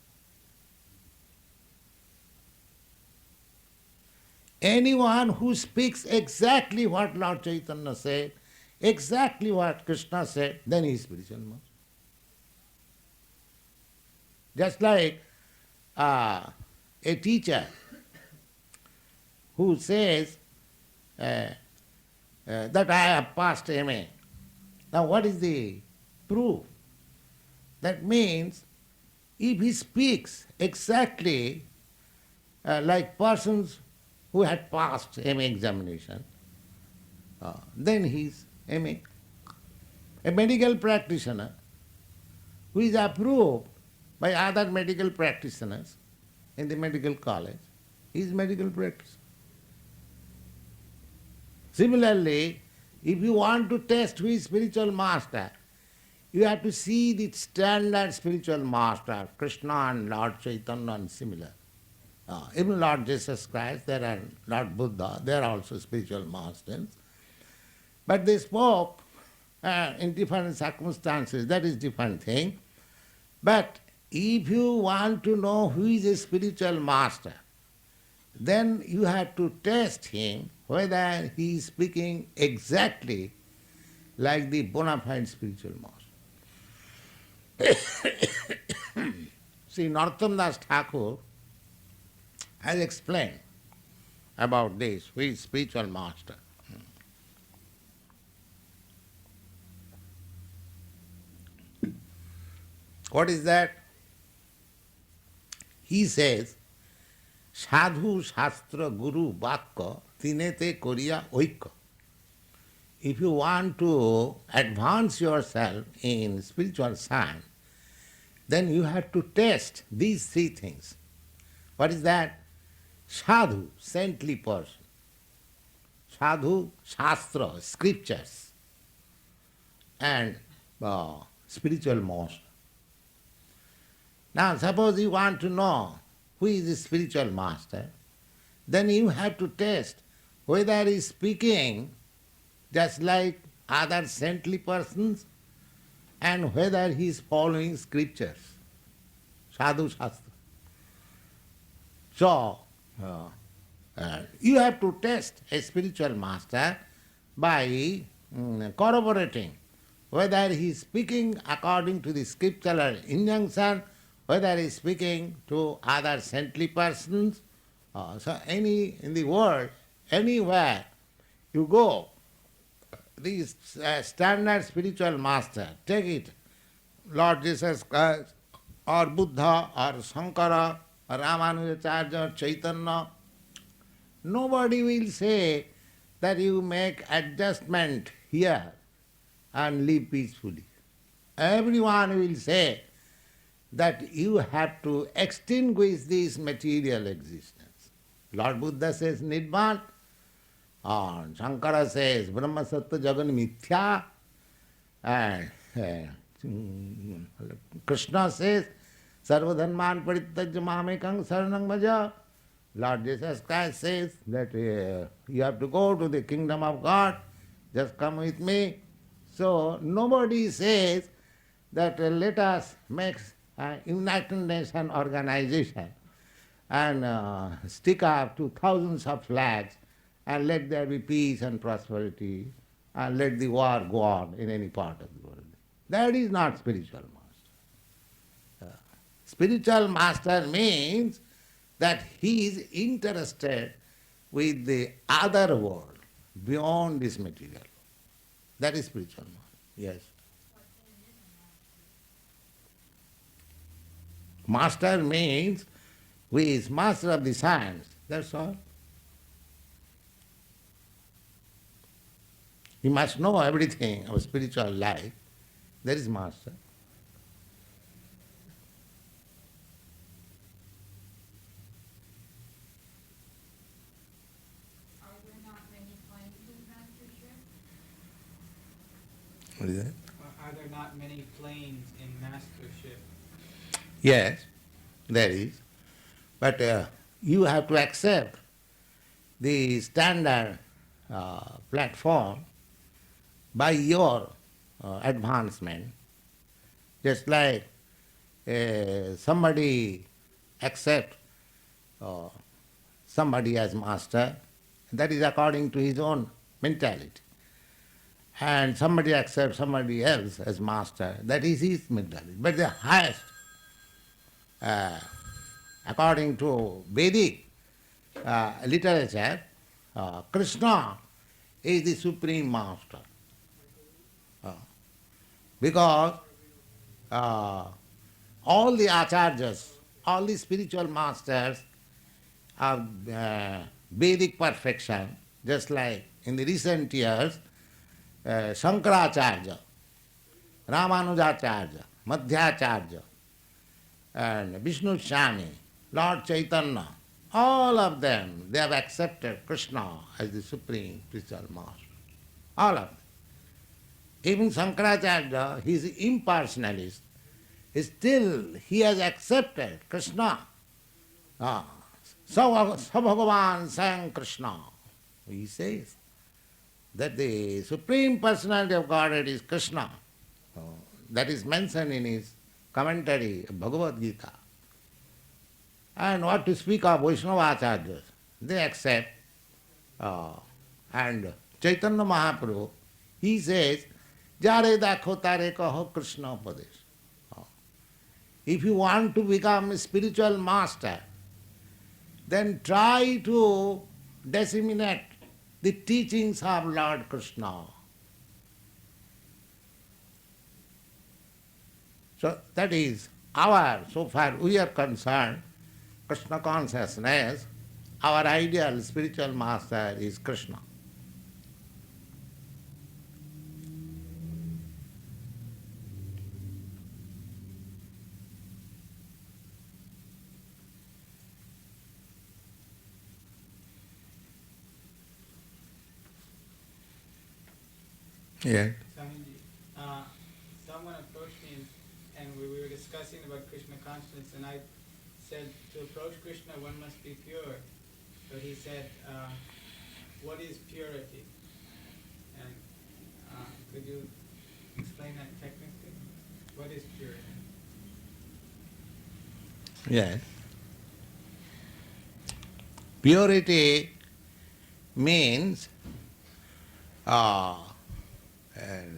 Anyone who speaks exactly what Lord Chaitanya said, exactly what Krishna said, then he is spiritual master. Just like a teacher who says that I have passed MA. Now what is the proof? That means if he speaks exactly like persons who had passed MA examination, then he is MA. A medical practitioner who is approved by other medical practitioners in the medical college, he is medical practitioner. Similarly, if you want to test who is spiritual master, you have to see the standard spiritual master, Krishna and Lord Chaitanya and similar. Even Lord Jesus Christ, there are Lord Buddha, they are also spiritual masters. But they spoke in different circumstances, that is different thing. But if you want to know who is a spiritual master, then you have to test him whether he is speaking exactly like the bona fide spiritual master. See, Narottam Das Thakur has explained about this, who is spiritual master. What is that? He says, Sadhu Shastra Guru Vakka Tinete Koriya Oikka. If you want to advance yourself in spiritual science, then you have to test these three things. What is that? Sadhu, saintly person. Sadhu, Shastra, scriptures. And spiritual master. Now, suppose you want to know who is the spiritual master, then you have to test whether he is speaking just like other saintly persons and whether he is following scriptures, sadhu shastra. So, you have to test a spiritual master by corroborating whether he is speaking according to the scriptural injunction, whether he is speaking to other saintly persons. So in the world, anywhere you go, these standard spiritual master, take it, Lord Jesus Christ, or Buddha, or Shankara, or Ramanujacharya, or Chaitanya, nobody will say that you make adjustment here and live peacefully. Everyone will say that you have to extinguish this material existence. Lord Buddha says Nirvan, or Shankara says Brahma Sattva Jagan Mithya, and Krishna says Sarvadharman Parityajya Mamekang Saranang Bhaja. Lord Jesus Christ says that you have to go to the kingdom of God, just come with me. So nobody says that let us make a United Nations organization and stick up to thousands of flags and let there be peace and prosperity and let the war go on in any part of the world. That is not spiritual master. Spiritual master means that he is interested with the other world beyond this material. That is spiritual master. Yes. Master means who is master of the science. That's all. He must know everything of spiritual life. That is master. Are there not many claims in mastership? What is that? Are there not many planes in mastership? Yes, there is. But you have to accept the standard platform by your advancement. Just like somebody accept somebody as master, that is according to his own mentality. And somebody accepts somebody else as master, that is his mentality. But the highest, according to Vedic literature, Krishna is the supreme master. Because all the acharyas, all the spiritual masters of Vedic perfection, just like in the recent years, Shankaracharya, Ramanujacharya, Madhyacharya, and Vishnu Swami, Lord Chaitanya, all of them, they have accepted Krishna as the supreme spiritual master. All of them. Even Shankaracharya, he is impersonalist, still he has accepted Krishna. Bhagavan Sang Krishna. He says that the Supreme Personality of Godhead is Krishna. That is mentioned in his commentary of Bhagavad Gita. And what to speak of Vaishnava Acharyas? They accept. And Chaitanya Mahaprabhu, he says, Jare dakho tare kaho Krishna Upadesh. If you want to become a spiritual master, then try to disseminate the teachings of Lord Krishna. So that is our, so far we are concerned, Krishna consciousness, our ideal spiritual master is Krishna. Yeah. Swamiji, someone approached me and we were discussing about Krishna consciousness, and I said to approach Krishna one must be pure. But he said, what is purity? And could you explain that technically? What is purity? Yes. Purity means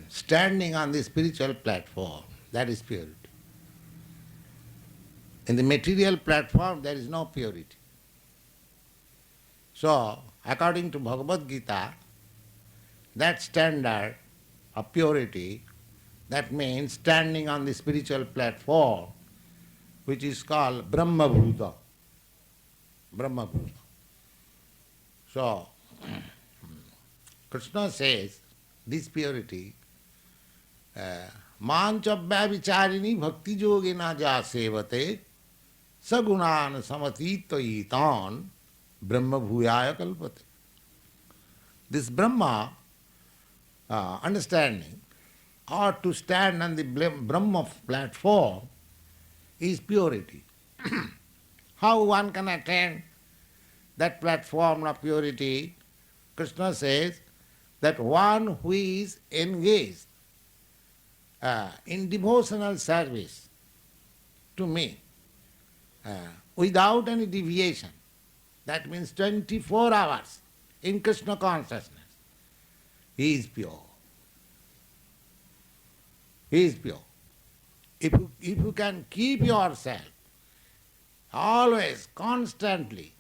standing on the spiritual platform. That is purity. In the material platform, there is no purity. So, according to Bhagavad Gita, that standard of purity, that means standing on the spiritual platform, which is called Brahma Bhuta. Brahma Bhuta. So, Krishna says, this purity, Manchabhya vicharini bhakti yogena ja sevate sagunan samatitayitan brahma bhuyaya kalpate. This Brahma understanding, or to stand on the Brahma platform, is purity. How one can attain that platform of purity, Krishna says that one who is engaged in devotional service to me without any deviation, that means 24 hours in Krishna consciousness, he is pure. He is pure. If you can keep yourself always, constantly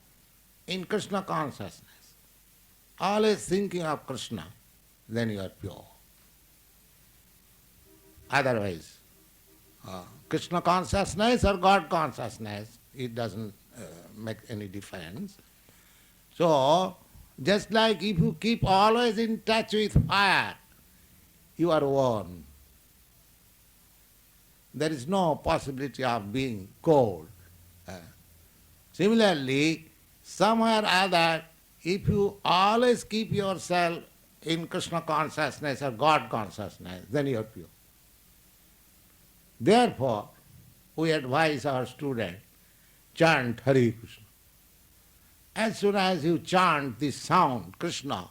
in Krishna consciousness, always thinking of Krishna, then you are pure. Otherwise, Krishna consciousness or God consciousness, it doesn't make any difference. So, just like if you keep always in touch with fire, you are warm. There is no possibility of being cold. Similarly, somewhere or other, if you always keep yourself in Krishna consciousness or God consciousness, then you are pure. Therefore, we advise our students, chant Hare Krishna. As soon as you chant this sound, Krishna,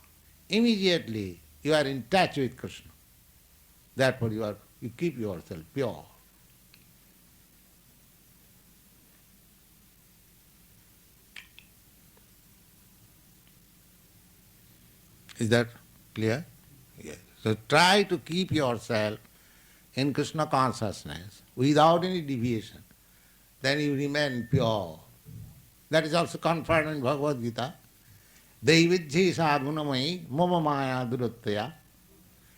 immediately you are in touch with Krishna. Therefore you keep yourself pure. Is that clear? Yes. So try to keep yourself in Krishna consciousness without any deviation. Then you remain pure. That is also confirmed in Bhagavad Gita. Daivijji sadhunamai mama maya duruttaya.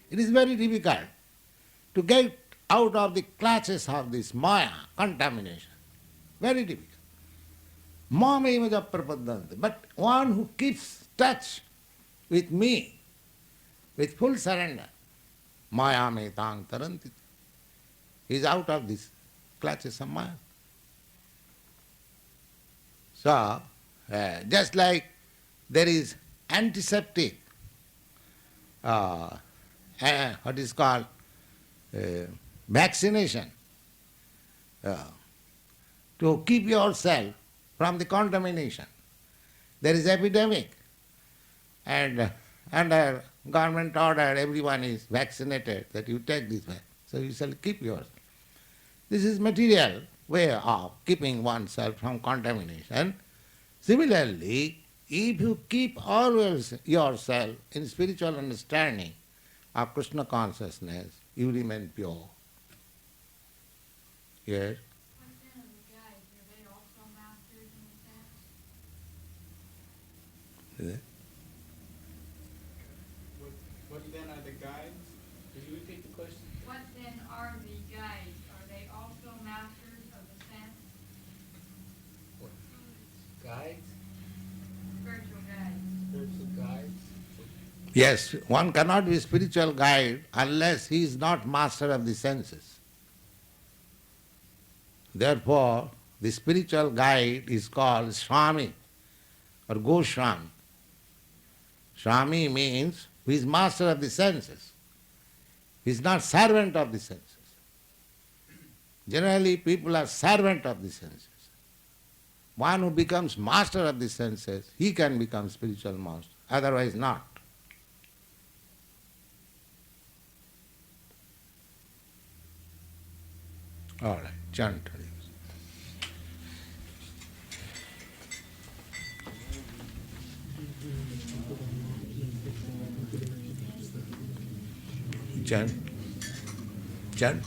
It is very difficult to get out of the clutches of this maya, contamination. Very difficult. Mamaivaja prapaddante. But one who keeps touch with me, with full surrender, maya me tang taranti, is out of this clutches of maya. So, just like there is antiseptic, what is called vaccination, to keep yourself from the contamination. There is epidemic, and under government order everyone is vaccinated, that you take this vaccine, so you shall keep yourself. This is material way of keeping oneself from contamination. Similarly, if you keep always yourself in spiritual understanding of Krishna consciousness, you remain pure. Yes? What then of the guides, are they also masters in the sense? Is it? What then are the guides? Could you repeat the question? What then are the guides? Are they also masters of the sense? Guides? Spiritual guides. Spiritual guides? Yes, one cannot be spiritual guide unless he is not master of the senses. Therefore, the spiritual guide is called Swami or Goswami. Swami means who is master of the senses. He is not servant of the senses. Generally, people are servant of the senses. One who becomes master of the senses, he can become spiritual master, otherwise not. All right, chant. Chant. Chant.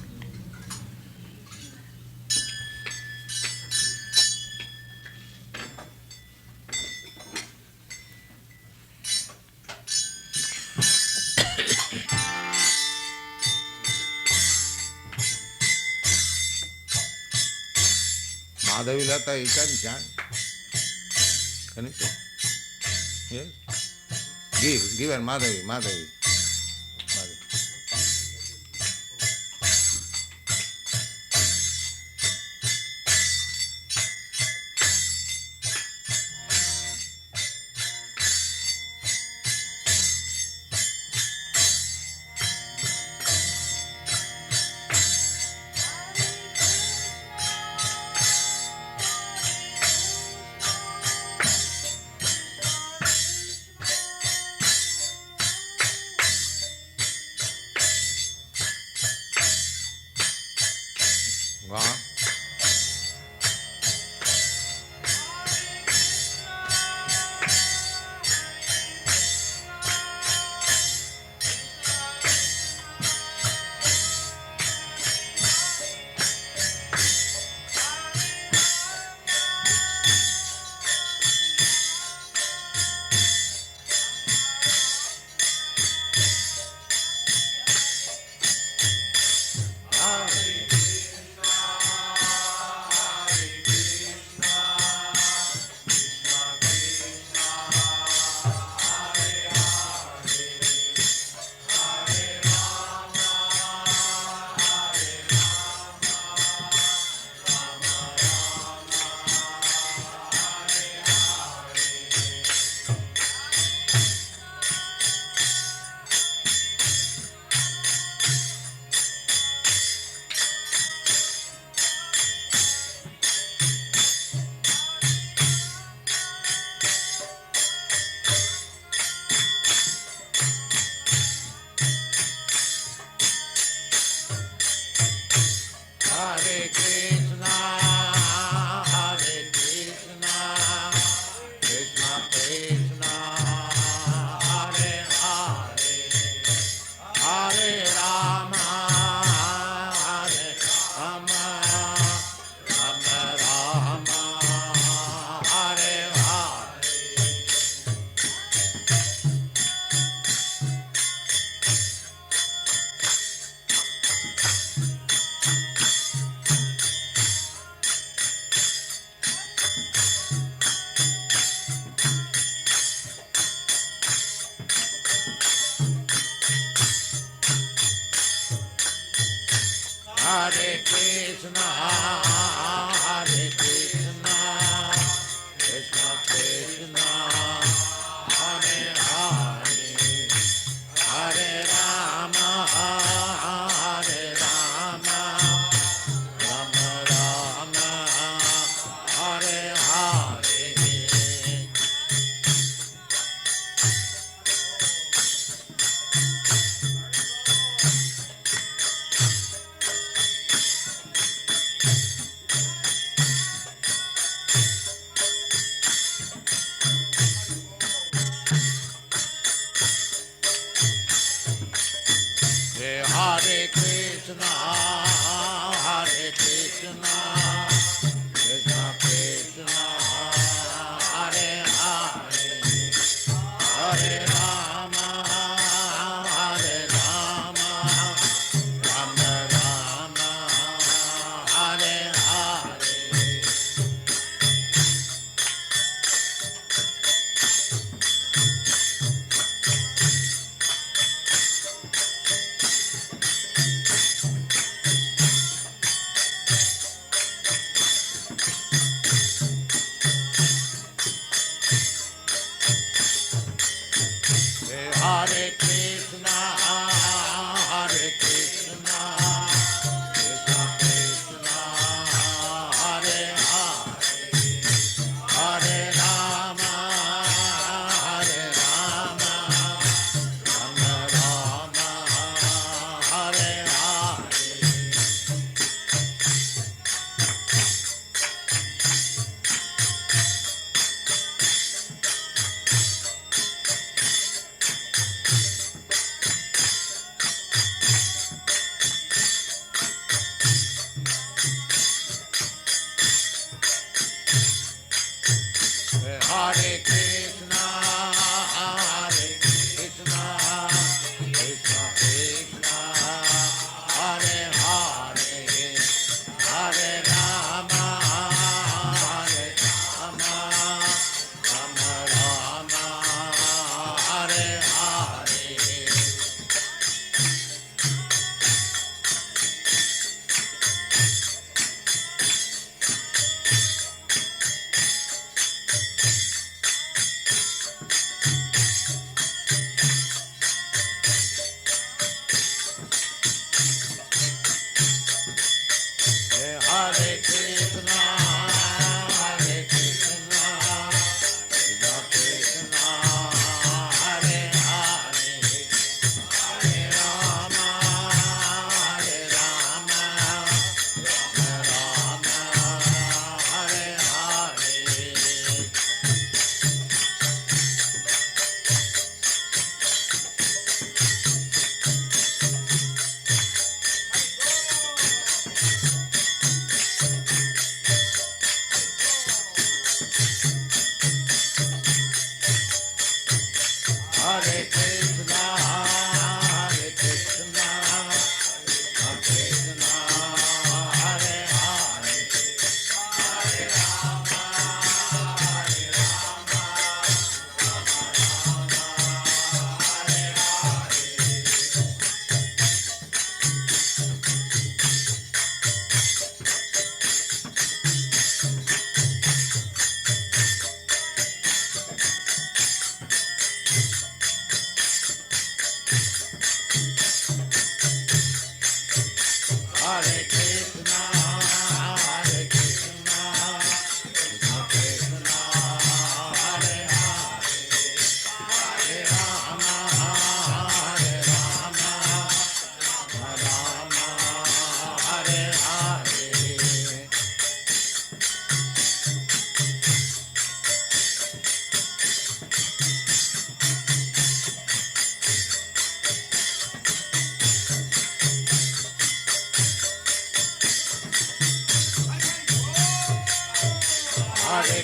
Madhavi Lata, you can chant. Can you chant? Yes? Give her Madhavi, Madhavi.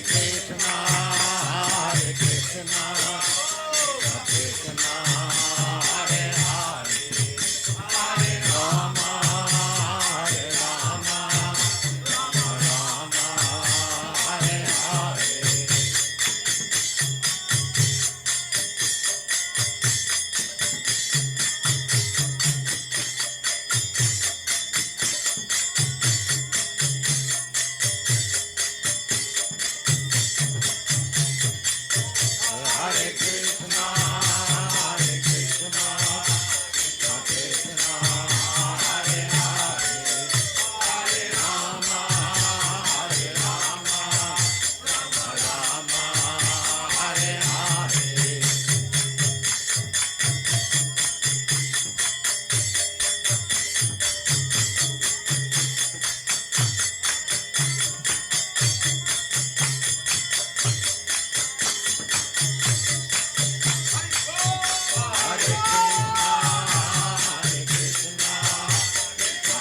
Krishna, Hare Krishna, Krishna, Hare Hare, Hare Rama, Hare Rama, Rama, Hare Hare. Hare Krishna, Hare Krishna, Krishna, Hare Hare, Hare Rama, Hare Rama, Rama, Hare Hare. Hare Krishna, Hare Krishna,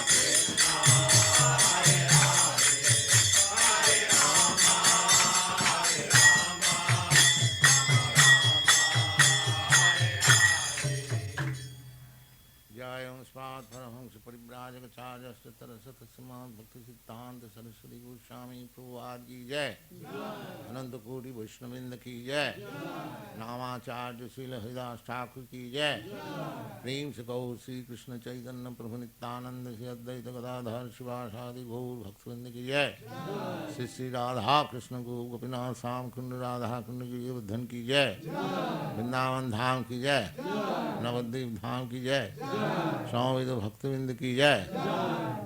Krishna, Hare Hare, Hare Rama, Hare Rama, Hare Hare. Jayam Svat Paramahamsa Paribrajacharya Satara Satasmat Bhakti Siddhanta Saraswati Goswami Prabhupada ki jai. Ananta Koti Vaishnavinda ki jai. Namacharya Srila Haridas Thakur ki jai. Prem se kaho Sri Krishna Chaitanya Prabhu Nityananda Shri Advaita Gadadhar Shivasadi Gaur Bhaktivinoda ki jai. Shri Shri Radha Krishna Go Gopinath Sam Kundu Radha Kundu ki Yavadhan ki jai. Vrindavan Dham ki jai. Navadvip Dham ki jai. Swamaveda Bhaktivinoda ki jai.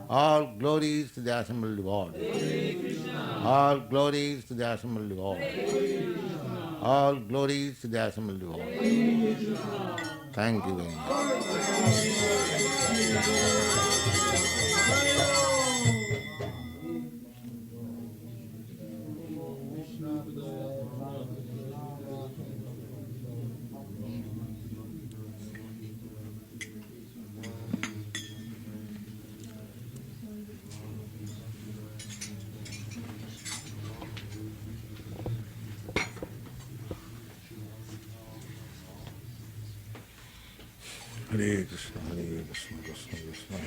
All glories to the assembled Lord. All glories to the assembled Lord. All glories to the assembled Lord. Thank you very much. Hare Krishna, Krishna Krishna.